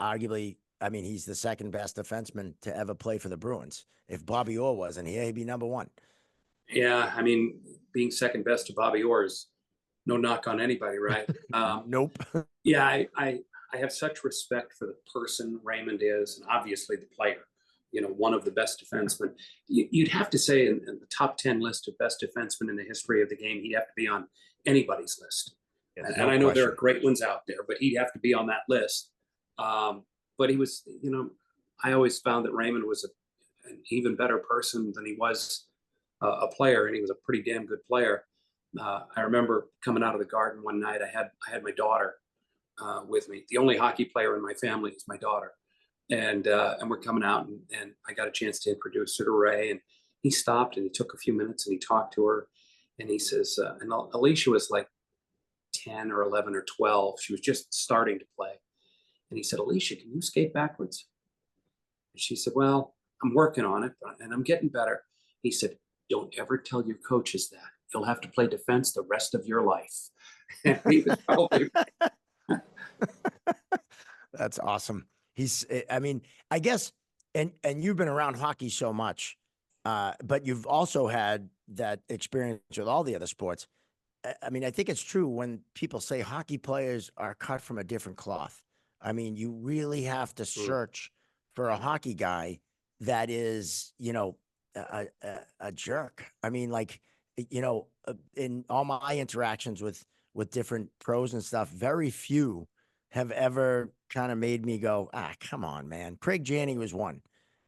arguably. I mean, he's the second best defenseman to ever play for the Bruins. If Bobby Orr wasn't here, he'd be number one. Yeah, I mean, being second best to Bobby Orr is no knock on anybody, right? Nope. Yeah, I have such respect for the person Raymond is, and obviously the player. One of the best defensemen. You'd have to say in the top 10 list of best defensemen in the history of the game, he'd have to be on anybody's list. Yeah, and I know there are great ones out there, but he'd have to be on that list. But he was, I always found that Raymond was an even better person than he was a player, and he was a pretty damn good player. I remember coming out of the Garden one night. I had my daughter with me. The only hockey player in my family is my daughter, and we're coming out, and I got a chance to introduce her to Ray, and he stopped and he took a few minutes and he talked to her, and he says, and Alicia was like 10 or 11 or 12. She was just starting to play. And he said, Alicia, can you skate backwards? And she said, well, I'm working on it, and I'm getting better. He said, don't ever tell your coaches that. You'll have to play defense the rest of your life. And he was probably right. That's awesome. I mean, I guess, and you've been around hockey so much, but you've also had that experience with all the other sports. I mean, I think it's true when people say hockey players are cut from a different cloth. I mean, you really have to search for a hockey guy that is, a jerk. I mean, like, in all my interactions with different pros and stuff, very few have ever kind of made me go, come on, man. Craig Janney was one,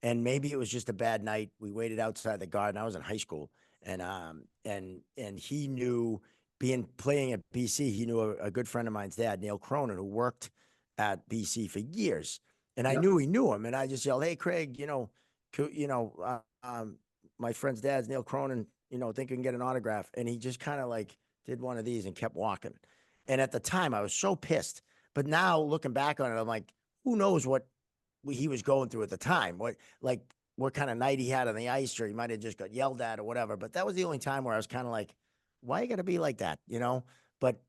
and maybe it was just a bad night. We waited outside the Garden. I was in high school, and he knew, playing at BC, he knew a good friend of mine's dad, Neil Cronin, who worked at BC for years, and I knew he knew him, and I just yelled, "Hey, Craig, my friend's dad's Neil Cronin, think we can get an autograph?" And he just kind of like did one of these and kept walking. And at the time, I was so pissed. But now looking back on it, I'm like, who knows what he was going through at the time? What kind of night he had on the ice, or he might have just got yelled at or whatever. But that was the only time where I was kind of like, why you got to be like that, But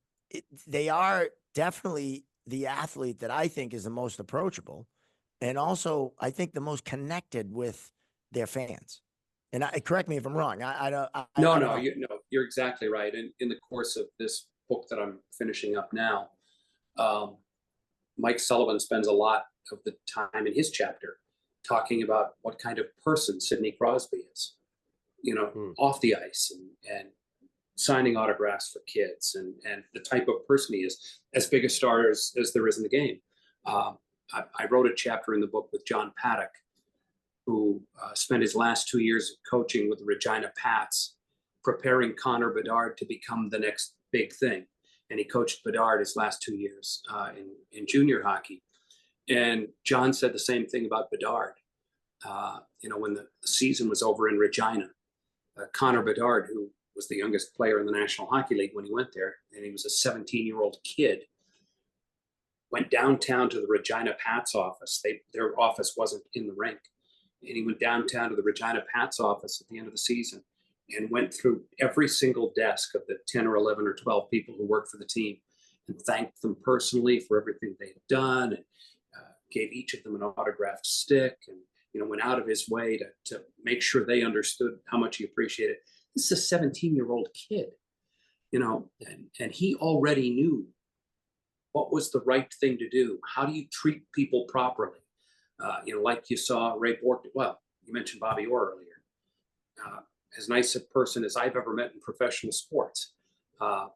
they are definitely the athlete that I think is the most approachable, and also I think the most connected with their fans. And correct me if I'm wrong. No, you're exactly right. In the course of this book that I'm finishing up now, Mike Sullivan spends a lot of the time in his chapter talking about what kind of person Sidney Crosby is, off the ice, and signing autographs for kids, and the type of person he is, as big a star as there is in the game. I wrote a chapter in the book with John Paddock, who spent his last 2 years of coaching with the Regina Pats, preparing Connor Bedard to become the next big thing. And he coached Bedard his last 2 years in junior hockey. And John said the same thing about Bedard. When the season was over in Regina, Connor Bedard, who was the youngest player in the National Hockey League when he went there, and he was a 17-year-old kid, went downtown to the Regina Pats office. Their office wasn't in the rink. And he went downtown to the Regina Pats office at the end of the season and went through every single desk of the 10 or 11 or 12 people who worked for the team and thanked them personally for everything they had done, and gave each of them an autographed stick, and went out of his way to make sure they understood how much he appreciated it. This is a 17-year-old kid, and he already knew what was the right thing to do. How do you treat people properly? Like you saw Ray Bork. Well, you mentioned Bobby Orr earlier. as nice a person as I've ever met in professional sports.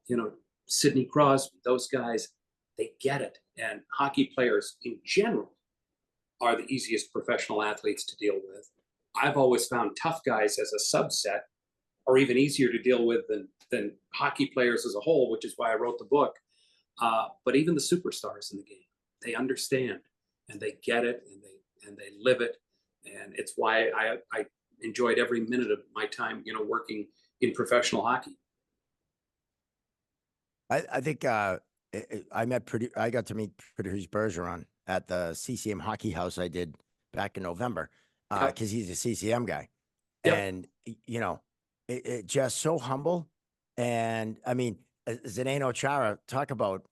You know, Sidney Crosby, those guys, they get it. And hockey players in general are the easiest professional athletes to deal with. I've always found tough guys as a subset are even easier to deal with than hockey players as a whole, which is why I wrote the book. But even the superstars in the game, they understand and they get it and they live it. And it's why I enjoyed every minute of my time, you know, working in professional hockey. I think I got to meet Patrice Bergeron at the CCM Hockey House I did back in November Yep. because he's a CCM guy, Yep. and you know, it just so humble. And I mean, Zdeno Chara, talk about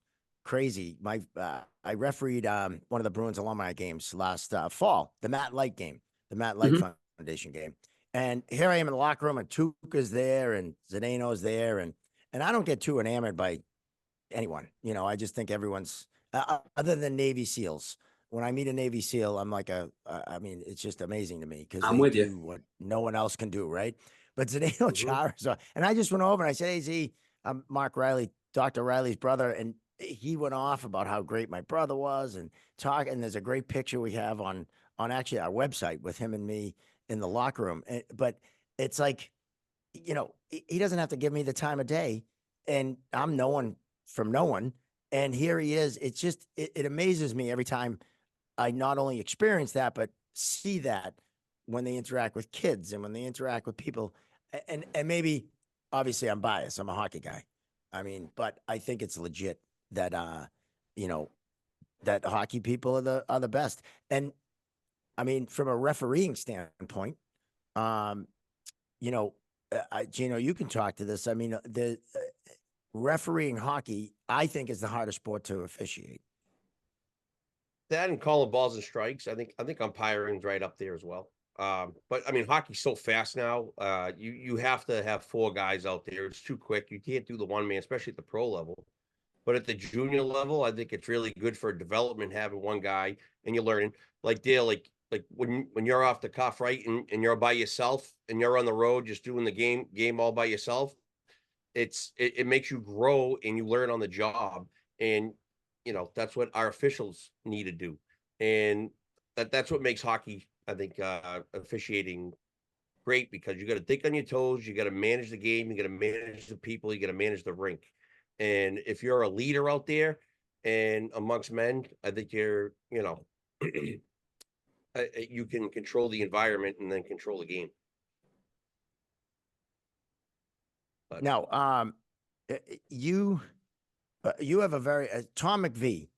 crazy. I refereed one of the Bruins alumni games last fall, the Matt Light game, the Matt Light Mhm. Foundation game. And here I am in the locker room, and Tuukka's there, and Zdeno's there, and I don't get too enamored by anyone. You know, I just think everyone's other than Navy SEALs. When I meet a Navy SEAL, I'm like I mean, it's just amazing to me because I'm they with you. do what no one else can do, right? But Zdeno Mhm. Chara, and I just went over and I said, "Hey, Z, I'm Mark Riley, Dr. Riley's brother," and he went off about how great my brother was and talk. And there's a great picture we have on actually our website with him and me in the locker room. But it's like, you know, he doesn't have to give me the time of day, and I'm no one from no one. And here he is. It's just, it amazes me every time I not only experience that, but see that when they interact with kids and when they interact with people. And maybe, obviously, I'm biased. I'm a hockey guy. I mean, but I think it's legit that, you know, that hockey people are the best. And I mean, from a refereeing standpoint, um, you know, Gino, you can talk to this. I mean, the refereeing hockey, I think, is the hardest sport to officiate. That and calling balls and strikes. I think umpiring's right up there as well. But I mean, hockey's so fast now. You have to have four guys out there. It's too quick. You can't do the one man, especially at the pro level. But at the junior level, I think it's really good for development having one guy and you're learning. Like Dale, like when you're off the cuff, right, and you're by yourself and you're on the road just doing the game all by yourself, it makes you grow and you learn on the job. And you know, that's what our officials need to do. And that's what makes hockey, I think, officiating great because you got to think on your toes, you got to manage the game, you got to manage the people, you got to manage the rink. And if you're a leader out there and amongst men, I think you're, you know, you can control the environment and then control the game. But Now, you you have a very Tom McVie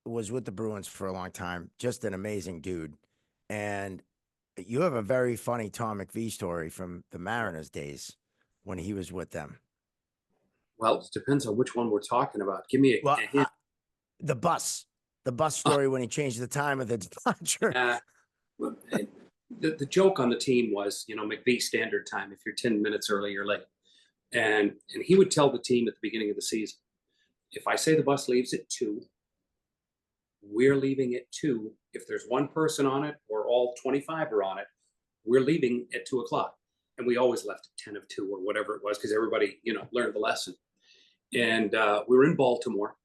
was with the Bruins for a long time, just an amazing dude, and you have a very funny Tom McVie story from the Mariners days when he was with them. Well, it depends on which one we're talking about. Give me Well, a hint. the bus story when he changed the time of the departure. Well, the joke on the team was, you know, McVie standard time. If you're 10 minutes early, you're late. And he would tell the team at the beginning of the season, if I say the bus leaves at 2, we're leaving at 2. If there's one person on it or all 25 are on it, we're leaving at 2 o'clock. And we always left at 10 of 2 or whatever it was because everybody, you know, learned the lesson. And we were in Baltimore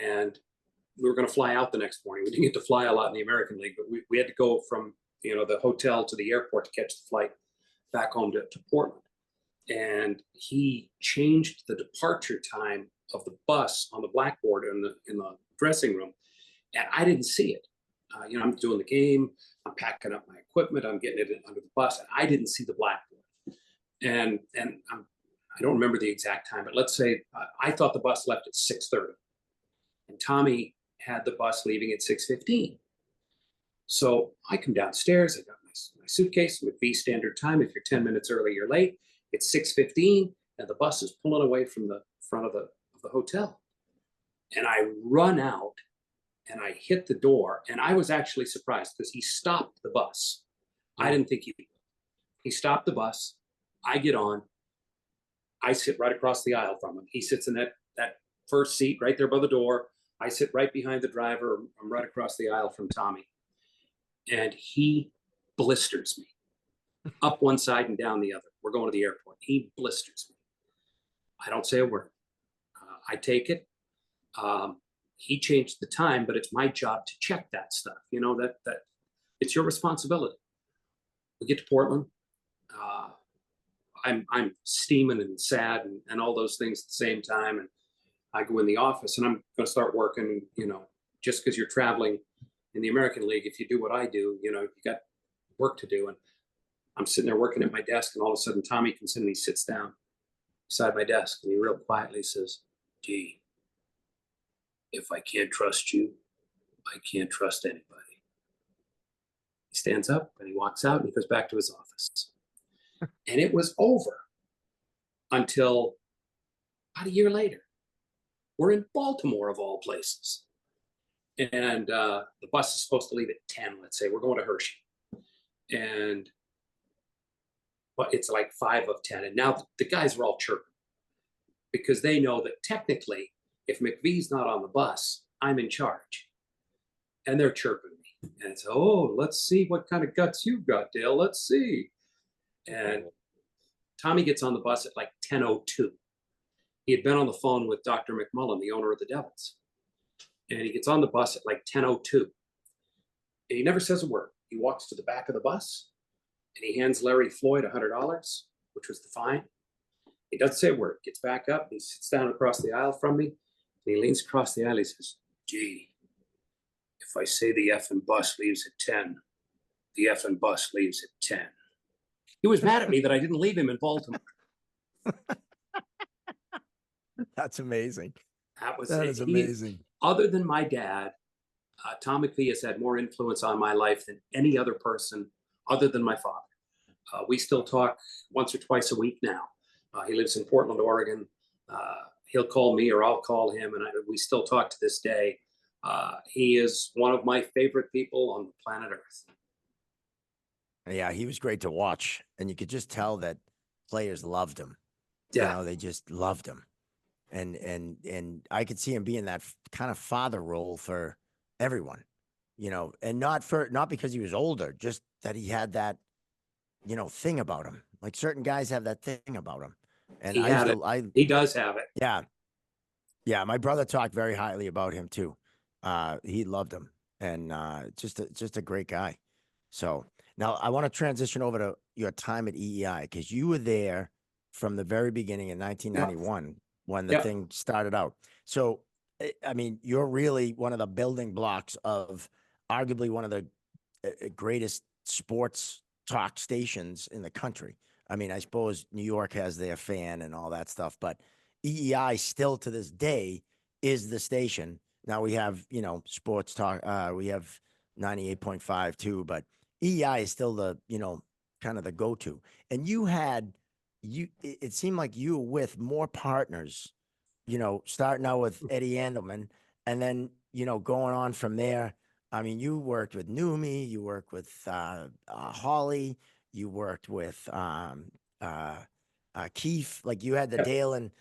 and we were going to fly out the next morning. We didn't get to fly a lot in the American League, but we had to go from, you know, the hotel to the airport to catch the flight back home to Portland. And he changed the departure time of the bus on the blackboard in the dressing room, and I didn't see it. You know, I'm doing the game, I'm packing up my equipment, I'm getting it under the bus, and I didn't see the blackboard. And I don't remember the exact time, but let's say I thought the bus left at 6:30, and Tommy had the bus leaving at 6:15. So I come downstairs, I got my suitcase, McVie standard time. If you're 10 minutes early, you're late. It's 6:15, and the bus is pulling away from the front of the hotel. And I run out and I hit the door. And I was actually surprised because he stopped the bus. I didn't think he would. He stopped the bus. I get on. I sit right across the aisle from him. He sits in that first seat right there by the door. I sit right behind the driver. I'm right across the aisle from Tommy. And he blisters me up one side and down the other. We're going to the airport. He blisters me. I don't say a word. I take it. He changed the time, but it's my job to check that stuff. You know, that it's your responsibility. We get to Portland. I'm steaming and sad and all those things at the same time. And I go in the office and I'm going to start working, you know, just because you're traveling in the American League, if you do what I do, you know, you got work to do. And I'm sitting there working at my desk, and all of a sudden Tommy comes in and he sits down beside my desk and he real quietly says, "Gee, if I can't trust you, I can't trust anybody." He stands up and he walks out and he goes back to his office. And it was over until about a year later. We're in Baltimore, of all places. And the bus is supposed to leave at 10, let's say. We're going to Hershey. And but it's like 5 of 10. And now the guys are all chirping because they know that technically, if McVee's not on the bus, I'm in charge. And they're chirping me. And it's, "Oh, let's see what kind of guts you've got, Dale. Let's see." And Tommy gets on the bus at like 10:02. He had been on the phone with Dr. McMullen, the owner of the Devils. And he gets on the bus at like 10:02. And he never says a word. He walks to the back of the bus and he hands Larry Floyd $100, which was the fine. He doesn't say a word, gets back up, he sits down across the aisle from me, and he leans across the aisle. He says, "Gee, if I say the effing bus leaves at 10, the effing bus leaves at 10. He was mad at me that I didn't leave him in Baltimore. That's amazing. That is amazing. Other than my dad, Tom McVee has had more influence on my life than any other person other than my father. We still talk once or twice a week now. He lives in Portland, Oregon. He'll call me or I'll call him, and we still talk to this day. He is one of my favorite people on the planet Earth. Yeah, he was great to watch, and you could just tell that players loved him. Yeah. You know, they just loved him. And I could see him being that kind of father role for everyone, you know, and not because he was older, just that he had that, you know, thing about him. Like certain guys have that thing about him. And he does have it. Yeah. Yeah. My brother talked very highly about him too. He loved him, and just a great guy. So now I want to transition over to your time at EEI, because you were there from the very beginning in 1991 when the thing started out. So, I mean, you're really one of the building blocks of arguably one of the greatest sports talk stations in the country. I mean, I suppose New York has their fan and all that stuff, but EEI still to this day is the station. Now we have, you know, sports talk. We have 98.5 too, but EEI is still the, you know, kind of the go-to. And it seemed like you were with more partners, you know, starting out with Eddie Andelman, and then, you know, going on from there. I mean, you worked with Numi, you worked with Holly, you worked with Keith, like you had the Dale and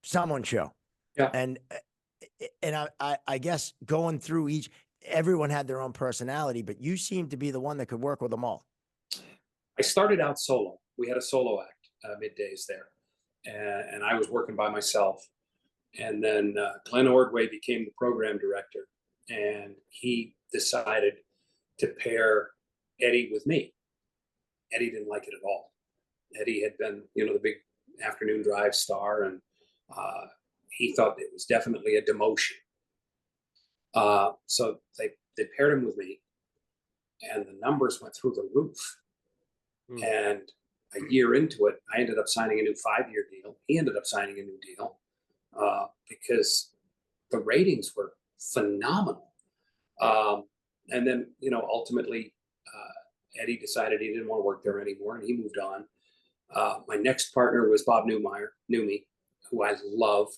someone show. Yeah. And I guess going through everyone had their own personality, but you seemed to be the one that could work with them all. I started out solo. We had a solo act middays there, and I was working by myself. And then Glenn Ordway became the program director, and he decided to pair Eddie with me. Eddie didn't like it at all. Eddie had been, you know, the big afternoon drive star, and he thought it was definitely a demotion. So they paired him with me, and the numbers went through the roof. And a year into it, I ended up signing a new 5-year deal. He ended up signing a new deal because the ratings were phenomenal. And then, you know, ultimately, Eddie decided he didn't want to work there anymore, and he moved on. My next partner was Bob Numi, who I loved.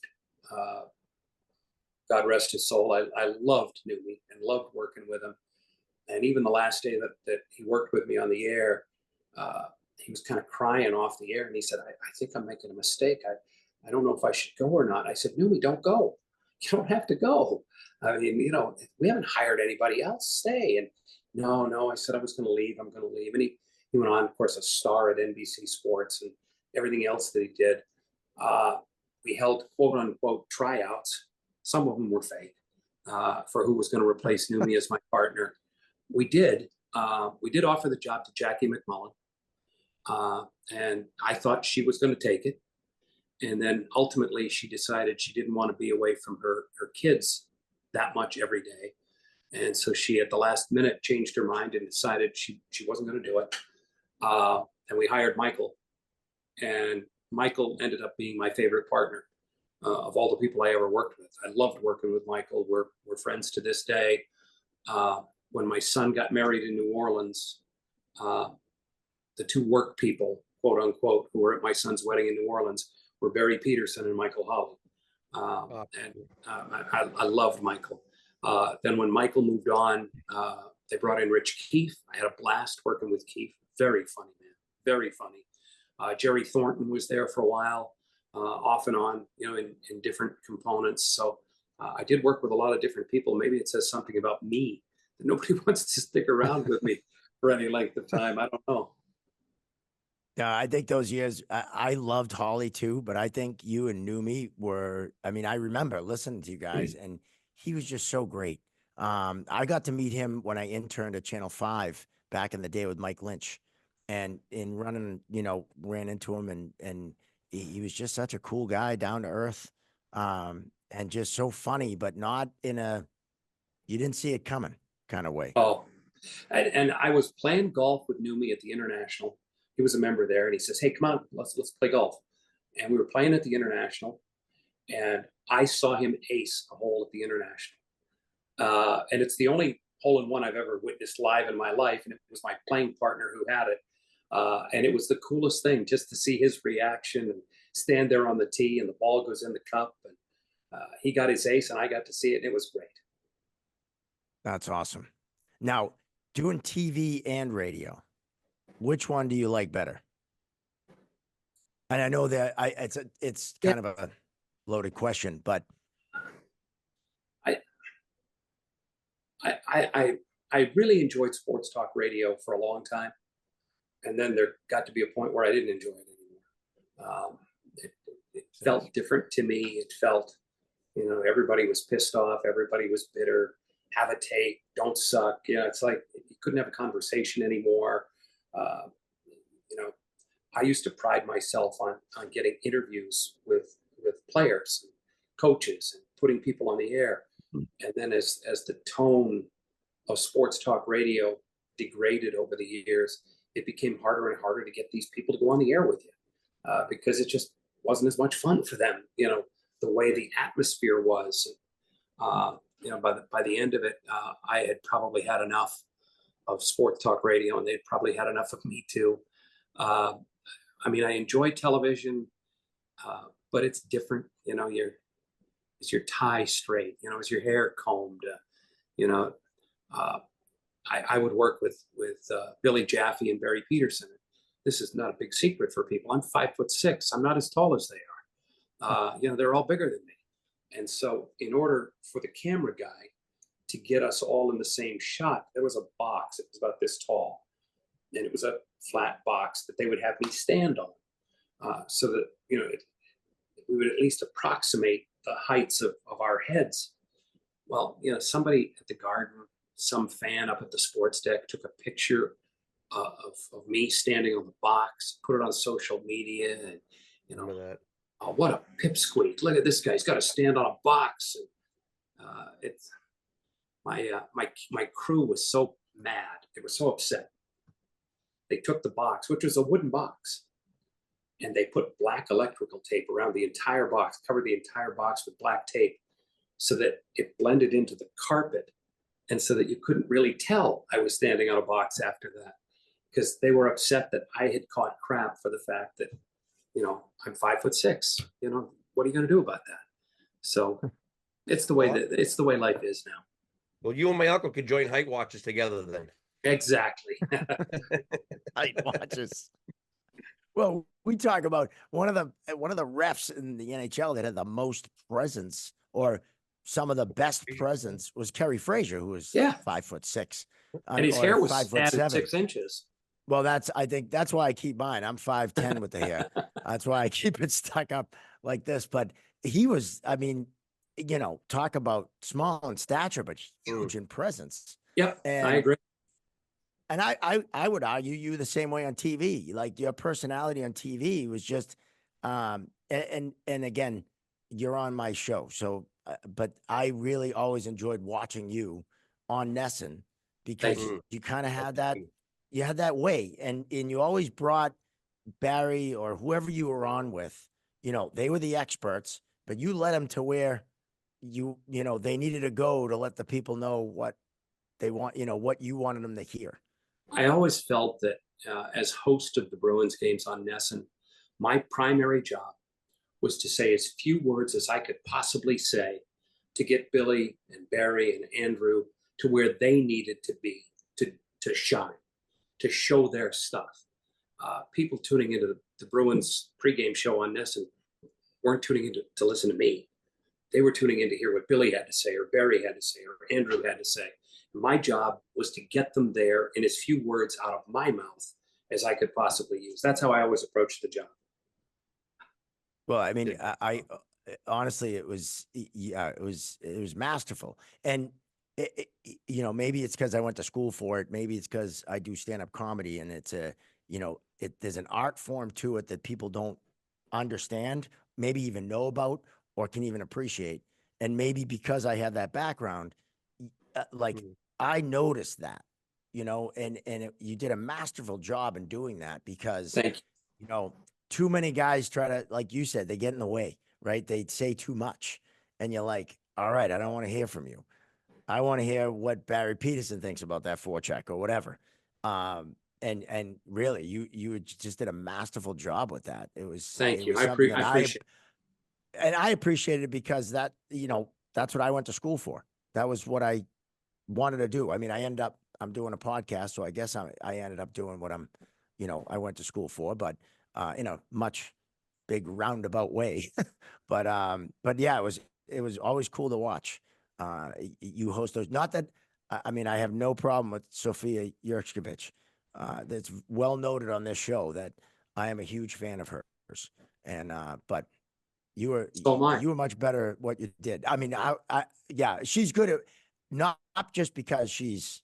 God rest his soul. I loved Numi and loved working with him. And even the last day that he worked with me on the air, he was kind of crying off the air, and he said, I think I'm making a mistake. I don't know if I should go or not. I said, Numi, don't go. You don't have to go. I mean, you know, we haven't hired anybody else. Stay. And no, I said I was going to leave. I'm going to leave. And He went on, of course, a star at NBC Sports and everything else that he did. We held quote unquote tryouts. Some of them were fake for who was going to replace Numi as my partner. We did offer the job to Jackie McMullen, and I thought she was going to take it. And then ultimately, she decided she didn't want to be away from her kids that much every day. And so she, at the last minute, changed her mind and decided she wasn't going to do it. And we hired Michael. And Michael ended up being my favorite partner of all the people I ever worked with. I loved working with Michael. We're friends to this day. When my son got married in New Orleans, the two work people, quote unquote, who were at my son's wedding in New Orleans were Barry Peterson and Michael Holly. I loved Michael. Then when Michael moved on, they brought in Rich Keefe. I had a blast working with Keefe. Very funny man, very funny. Jerry Thornton was there for a while, off and on, in different components. So I did work with a lot of different people. Maybe it says something about me that nobody wants to stick around with me for any length of time. I don't know. Yeah, I think those years, I loved Holly too, but I think you and Numi were, I mean, I remember listening to you guys and he was just so great. I got to meet him when I interned at Channel 5 back in the day with Mike Lynch, and in running, ran into him, and he was just such a cool guy, down to earth, and just so funny, but not in a, you didn't see it coming kind of way. Oh, and I was playing golf with Numi at the International. He was a member there, and he says, "Hey, come on, let's play golf." And we were playing at the International, and I saw him ace a hole at the International. And it's the only hole-in-one I've ever witnessed live in my life, and it was my playing partner who had it. And it was the coolest thing just to see his reaction and stand there on the tee, and the ball goes in the cup, and he got his ace, and I got to see it, and it was great. That's awesome. Now, doing TV and radio, which one do you like better? And I know that it's kind of a loaded question, but I really enjoyed sports talk radio for a long time, and then there got to be a point where I didn't enjoy it anymore. It felt different to me. It felt, everybody was pissed off, everybody was bitter. Have a take, don't suck. It's like you couldn't have a conversation anymore. I used to pride myself on getting interviews with players, and coaches, and putting people on the air. And then as the tone of sports talk radio degraded over the years, it became harder and harder to get these people to go on the air with you because it just wasn't as much fun for them. The way the atmosphere was. By the end of it, I had probably had enough of sports talk radio, and they'd probably had enough of me too. I enjoy television, but it's different. Is your tie straight? Is your hair combed? I would work with Billy Jaffe and Barry Peterson. This is not a big secret for people. I'm 5'6". I'm not as tall as they are. They're all bigger than me. And so in order for the camera guy to get us all in the same shot, there was a box. It was about this tall. And it was a flat box that they would have me stand on so that, we would at least approximate the heights of our heads. Well, somebody at the Garden, some fan up at the sports deck took a picture of me standing on the box, put it on social media, and, Remember that. Oh, what a pipsqueak. Look at this guy. He's got to stand on a box. It's my crew was so mad. They were so upset. They took the box, which was a wooden box, and they put black electrical tape around the entire box, covered the entire box with black tape so that it blended into the carpet, and so that you couldn't really tell I was standing on a box after that, because they were upset that I had caught crap for the fact that, I'm 5'6". What are you going to do about that? So it's the way life is now. Well, you and my uncle could join height watches together then. Exactly. height watches. Well, we talk about one of the refs in the NHL that had the most presence, or some of the best presence, was Kerry Fraser, who was 5'6", and his hair was 5'7". 6 inches. Well, I think that's why I keep mine. I'm 5'10" with the hair. That's why I keep it stuck up like this. But he was, I mean, talk about small in stature, but huge in presence. Yep, I And agree. and I would argue you the same way on TV. Like your personality on TV was just, and again, you're on my show, so but I really always enjoyed watching you on Nesson Thank because you. you kind of had that, you had that way, and you always brought Barry or whoever you were on with. They were the experts, but you led them to where they needed to go to let the people know what they want, what you wanted them to hear. I always felt that as host of the Bruins games on Nesson, my primary job was to say as few words as I could possibly say to get Billy and Barry and Andrew to where they needed to be to shine, to show their stuff. People tuning into the Bruins pregame show on Nesson weren't tuning in to listen to me. They were tuning in to hear what Billy had to say, or Barry had to say, or Andrew had to say. My job was to get them there in as few words out of my mouth as I could possibly use. That's how I always approached the job. Well, I mean, I honestly, it was, yeah, it was masterful. And, maybe it's because I went to school for it. Maybe it's because I do stand-up comedy and it's there's an art form to it that people don't understand, maybe even know about or can even appreciate. And maybe because I have that background, like I noticed that, you did a masterful job in doing that because, Thank too many guys try to, like you said, they get in the way, right? They say too much and you're like, all right, I don't want to hear from you. I want to hear what Barry Peterson thinks about that forecheck or whatever. And really you just did a masterful job with that. Thank It you. was something that I appreciate I appreciated it because that's what I went to school for. That was what I wanted to do. I mean, I'm doing a podcast, so I guess I ended up doing what I went to school for, but in a much big roundabout way. But yeah, it was always cool to watch. You host those. Not that I mean, I have no problem with Sophia Yurchkovich. That's well noted on this show that I am a huge fan of hers. And but so am I. you were much better at what you did. I mean, yeah, she's good at not just because she's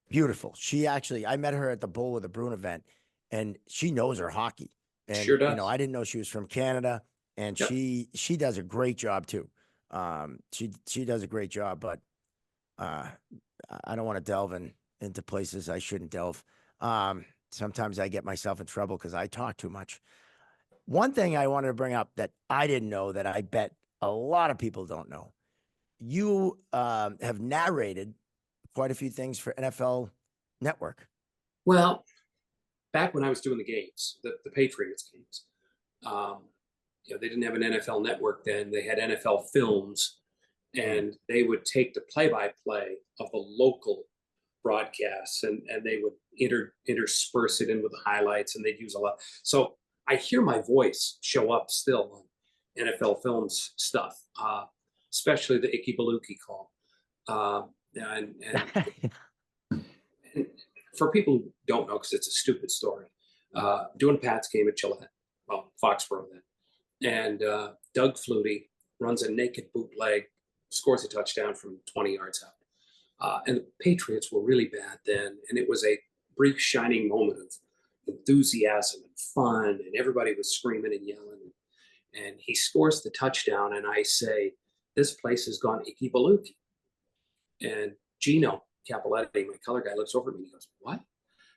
beautiful. She actually, I met her at the Bull with the Bruin event, and she knows her hockey. Sure And does. I didn't know she was from Canada, and Yep. she does a great job too. She does a great job, but uh, I don't want to delve into places I shouldn't delve. Sometimes I get myself in trouble because I talk too much. One thing I wanted to bring up that I didn't know that I bet a lot of people don't know. You have narrated quite a few things for NFL Network. Well, back when I was doing the games, the Patriots games, um, they didn't have an NFL network then. They had NFL Films, and they would take the play-by-play of the local broadcasts and they would intersperse it in with the highlights, and they'd use a lot. So I hear my voice show up still on NFL Films stuff, especially the Icky Baluki call. And for people who don't know, because it's a stupid story, doing a Pats game at Gillette, well, Foxborough then, and Doug Flutie runs a naked bootleg, scores a touchdown from 20 yards out. And the Patriots were really bad then, and it was a brief shining moment of enthusiasm and fun, and everybody was screaming and yelling. And he scores the touchdown, and I say, "This place has gone icky baluki." And Gino Capoletti, my color guy, looks over at me and he goes, "What?"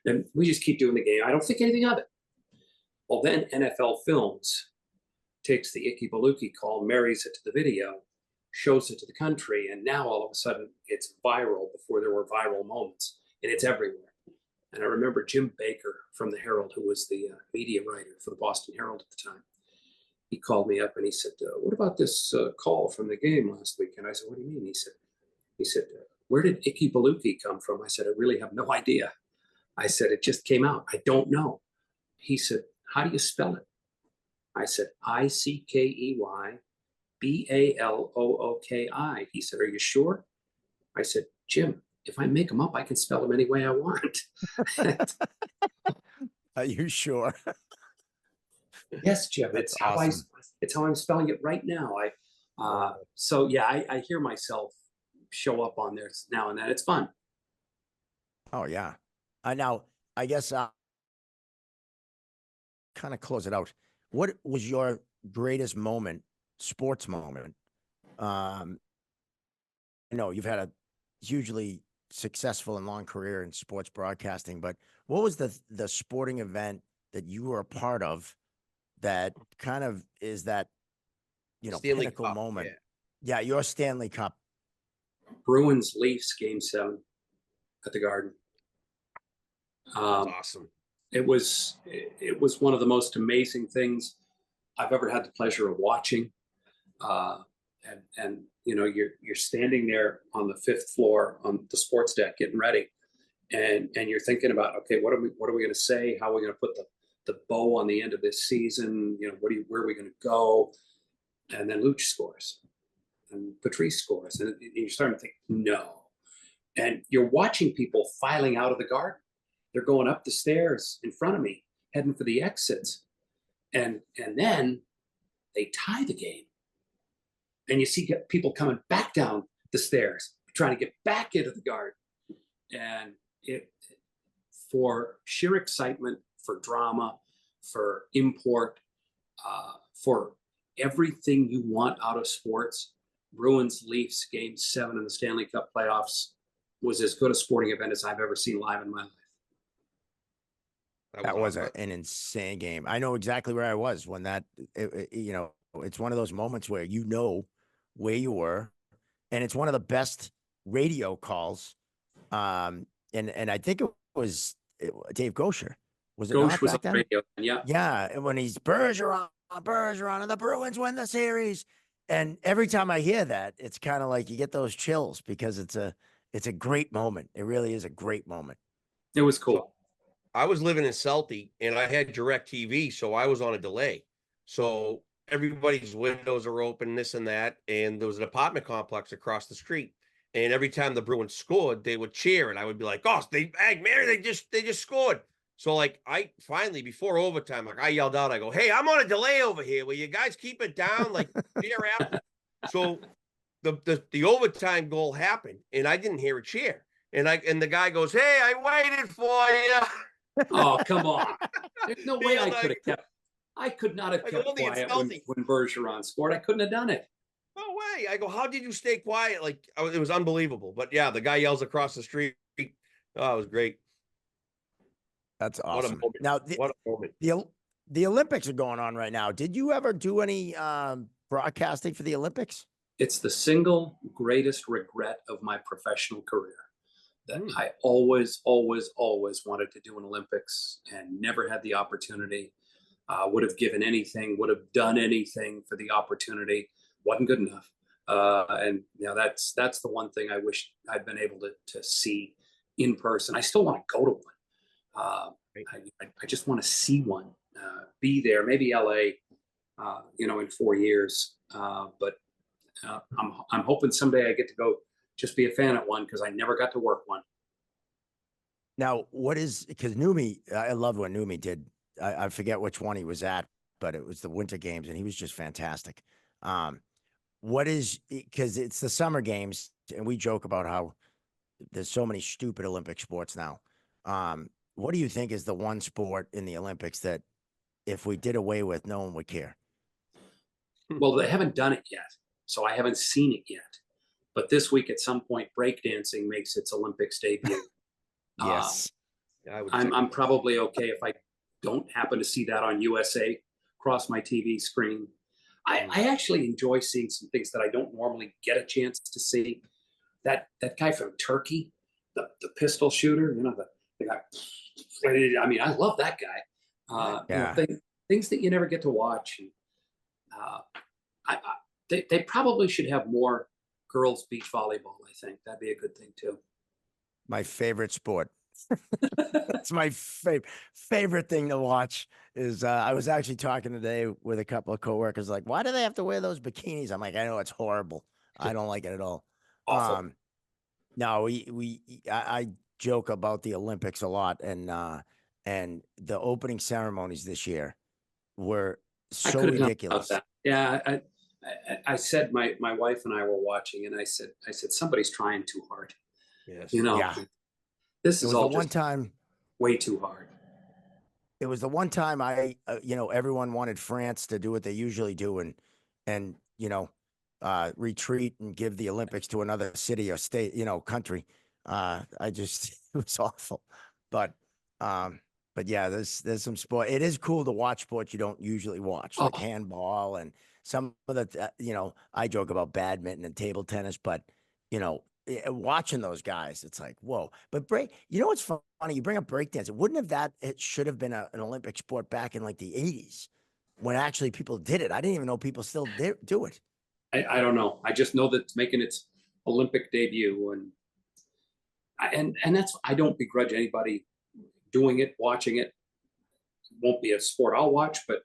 And we just keep doing the game. I don't think anything of it. Well, then NFL Films takes the Icky Baluki call, marries it to the video, shows it to the country, and now all of a sudden it's viral before there were viral moments, and it's everywhere. And I remember Jim Baker from the Herald, who was the media writer for the Boston Herald at the time. He called me up and he said, "What about this call from the game last week?" And I said, "What do you mean?" He said, "Where did Icky Baluki come from?" I said, "I really have no idea." I said, "It just came out. I don't know." He said, "How do you spell it?" I said, "ICKEY BALOOKI." He said, "Are you sure?" I said, "Jim, if I make them up, I can spell them any way I want. Are you sure? Yes, Jim, That's it's awesome. it's how I'm spelling it right now. So yeah, I hear myself show up on there now and then. It's fun. Oh yeah. Now I guess kind of close it out. What was your greatest moment, sports moment? I know you've had a hugely successful and long career in sports broadcasting, but what was the sporting event that you were a part of that kind of is that, Stanley pinnacle Cup, moment? yeah. Yeah, your Stanley Cup. Bruins Leafs Game 7 at the Garden. That's awesome. It was one of the most amazing things I've ever had the pleasure of watching. Uh, and you're standing there on the fifth floor on the sports deck getting ready, and you're thinking about, okay, what are we going to say? How are we going to put the bow on the end of this season? Where are we going to go? And then Luch scores, and Patrice scores, and you're starting to think, no. And you're watching people filing out of the Garden. They're going up the stairs in front of me, heading for the exits, and then they tie the game, and you see people coming back down the stairs, trying to get back into the Garden, and it, for sheer excitement, for drama, for import, for everything you want out of sports, Bruins Leafs Game 7 in the Stanley Cup playoffs was as good a sporting event as I've ever seen live in my life. That was awesome. an insane game. I know exactly where I was when it's one of those moments where where you were, and it's one of the best radio calls. And I think it was Dave Gosher. Was it Gauche not was on back then? radio, and yeah. Yeah, and when he's Bergeron, and the Bruins win the series, and every time I hear that, it's kind of like you get those chills because it's a great moment. It really is a great moment. It was cool. So I was living in Celtic and I had direct TV, so I was on a delay. So everybody's windows are open, this and that. And there was an apartment complex across the street. And every time the Bruins scored, they would cheer. And I would be like, oh, Mary, they just scored. So like I finally, before overtime, like I yelled out, I go, hey, I'm on a delay over here. Will you guys keep it down? Like cheer after. So the overtime goal happened and I didn't hear a cheer. And the guy goes, hey, I waited for you. Oh, come on. There's no way I could not have kept quiet when Bergeron scored. I couldn't have done it. No way. I go, how did you stay quiet? Like, it was unbelievable. But yeah, the guy yells across the street. Oh, it was great. That's awesome. Now, what a moment. The Olympics are going on right now. Did you ever do any broadcasting for the Olympics? It's the single greatest regret of my professional career that I always, always, always wanted to do an Olympics and never had the opportunity. Would have given anything, would have done anything for the opportunity. Wasn't good enough. And that's the one thing I wish I'd been able to see in person. I still want to go to one. I just want to see one, be there, maybe LA, in 4 years. But I'm hoping someday I get to go just be a fan at one because I never got to work one. Now, because Numi, I loved what Numi did. I forget which one he was at, but it was the Winter Games, and he was just fantastic. Because it's the Summer Games, and we joke about how there's so many stupid Olympic sports now. What do you think is the one sport in the Olympics that if we did away with, no one would care? Well, they haven't done it yet, so I haven't seen it yet. But this week, at some point, breakdancing makes its Olympics debut. Yes. I'm probably okay if I don't happen to see that on USA across my TV screen. I actually enjoy seeing some things that I don't normally get a chance to see. That guy from Turkey, the pistol shooter, the guy. I mean, I love that guy. Yeah. Things that you never get to watch. They probably should have more girls beach volleyball. I think that'd be a good thing too. My favorite sport. That's my favorite thing to watch. Is I was actually talking today with a couple of coworkers, like, why do they have to wear those bikinis? I'm like, I know it's horrible. I don't like it at all. Awful. No, I joke about the Olympics a lot, and the opening ceremonies this year were I so could have done without ridiculous. that. Yeah, I said my wife and I were watching, and I said somebody's trying too hard. Yes. You know, Yeah, this it is was the all one just time. way too hard. It was the one time everyone wanted France to do what they usually do and retreat and give the Olympics to another city or state, country. I just it was awful, but um, but yeah, there's some sport. It is cool to watch sports you don't usually watch, like Oh, handball and some of the. I joke about badminton and table tennis, but watching those guys, it's like, whoa. But what's funny? You bring up breakdancing. Wouldn't have that, it should have been an Olympic sport back in like the 80s when actually people did it. I didn't even know people still do it. I don't know. I just know that it's making its Olympic debut, and that's I don't begrudge anybody doing it, watching it. It won't be a sport I'll watch, but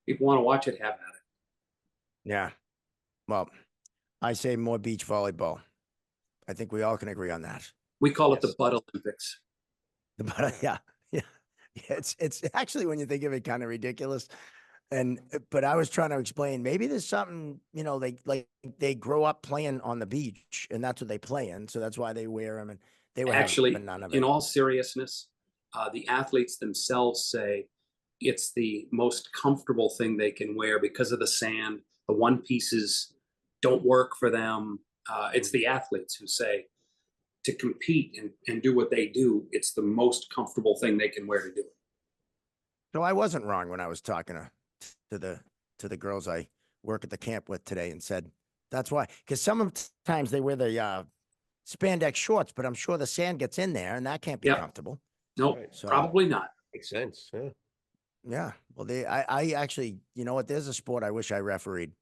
people want to watch it, have at it. Yeah. Well, I say more beach volleyball. I think we all can agree on that. We call it the Yes. Bud Olympics. But yeah, yeah. It's actually, when you think of it, kind of ridiculous. But I was trying to explain, maybe there's something, they grow up playing on the beach and that's what they play in. So that's why they wear them, and they were having Actually, none of in it. all seriousness, the athletes themselves say it's the most comfortable thing they can wear because of the sand. The one pieces don't work for them. It's the athletes who say to compete and do what they do, it's the most comfortable thing they can wear to do it. So I wasn't wrong when I was talking to the girls I work at the camp with today and said, that's why. Because sometimes they wear the spandex shorts, but I'm sure the sand gets in there and that can't be Yep. comfortable. Nope, Right. So probably not. Makes sense. Yeah. yeah, well, I actually, you know what? There's a sport I wish I refereed.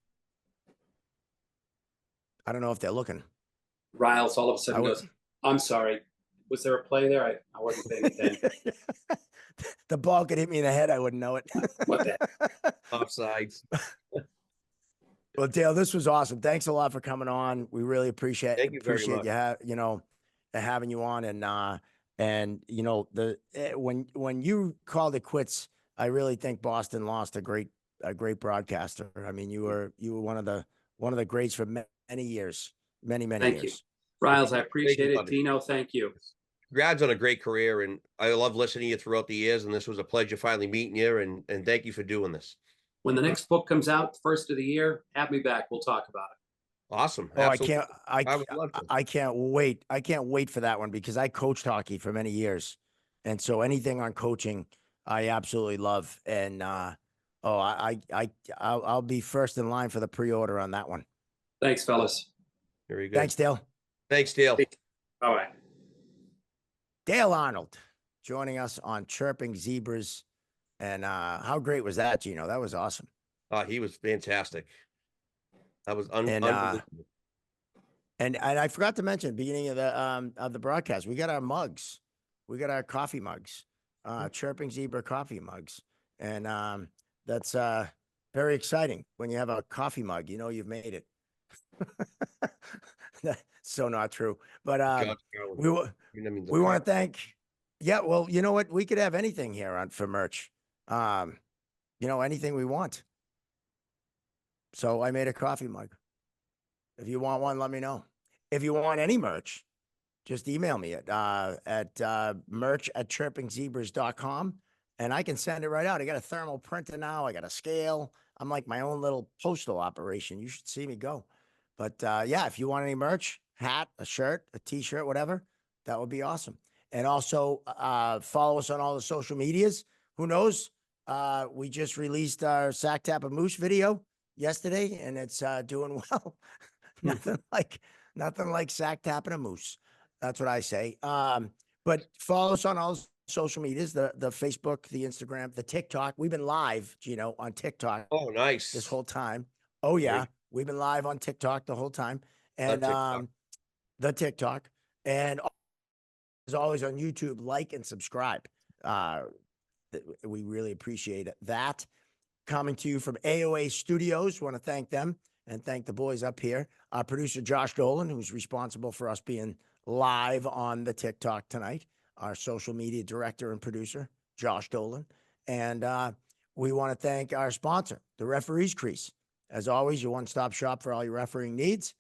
I don't know if they're looking. Riles all of a I sudden would. goes, I'm sorry. Was there a play there? I wasn't paying attention. The ball could hit me in the head. I wouldn't know it. What the Offsides. Well, Dale, this was awesome. Thanks a lot for coming on. We really appreciate Thank you very much. having you on, and when you called it quits, I really think Boston lost a great broadcaster. I mean, you were one of the greats for many years, many Thank you. years. Riles, I Thank appreciate you, it. buddy. Tino, thank you. Congrats on a great career, and I love listening to you throughout the years. And this was a pleasure finally meeting you. And thank you for doing this. When the next book comes out, first of the year, have me back. We'll talk about it. Awesome. Oh, Absolutely. I would love to. I can't wait. I can't wait for that one because I coached hockey for many years. And so anything on coaching, I absolutely love. And I'll be first in line for the pre-order on that one. Thanks, fellas. Very good. Thanks, Dale. Thanks, Dale. All right. Dale Arnold joining us on Chirping Zebras. And how great was that, Gino? That was awesome. He was fantastic. That was And unbelievable. and I forgot to mention at the beginning of the broadcast, we got our mugs. We got our coffee mugs, Chirping Zebra coffee mugs. And that's very exciting when you have a coffee mug, you've made it. That's so not true. But Josh we Garland. That means a want part. to thank, yeah, well, you know what? We could have anything here for merch. Anything we want. So I made a coffee mug. If you want one, let me know. If you want any merch, just email me at merch@chirpingzebras.com and I can send it right out. I got a thermal printer now. I got a scale. I'm like my own little postal operation. You should see me go. But yeah, if you want any merch, hat, a shirt, a t-shirt, whatever, that would be awesome. And also follow us on all the social medias. Who knows? We just released our Sack Tap a Moose video yesterday and it's doing well. nothing like sack tapping a moose. That's what I say. But follow us on all social medias, the Facebook, the Instagram, the TikTok. We've been live, Gino, on TikTok Oh, nice. this whole time. Oh yeah. Great. We've been live on TikTok the whole time. And TikTok. the TikTok. And as always on YouTube, like and subscribe. We really appreciate that. Coming to you from AOA Studios. Want to thank them and thank the boys up here. Our producer, Josh Dolan, who's responsible for us being live on the TikTok tonight, our social media director and producer, Josh Dolan. And we want to thank our sponsor, the Referees Crease. As always, your one-stop shop for all your refereeing needs.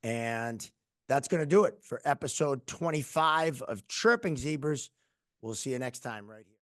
And that's going to do it for episode 25 of Chirping Zebras. We'll see you next time right here.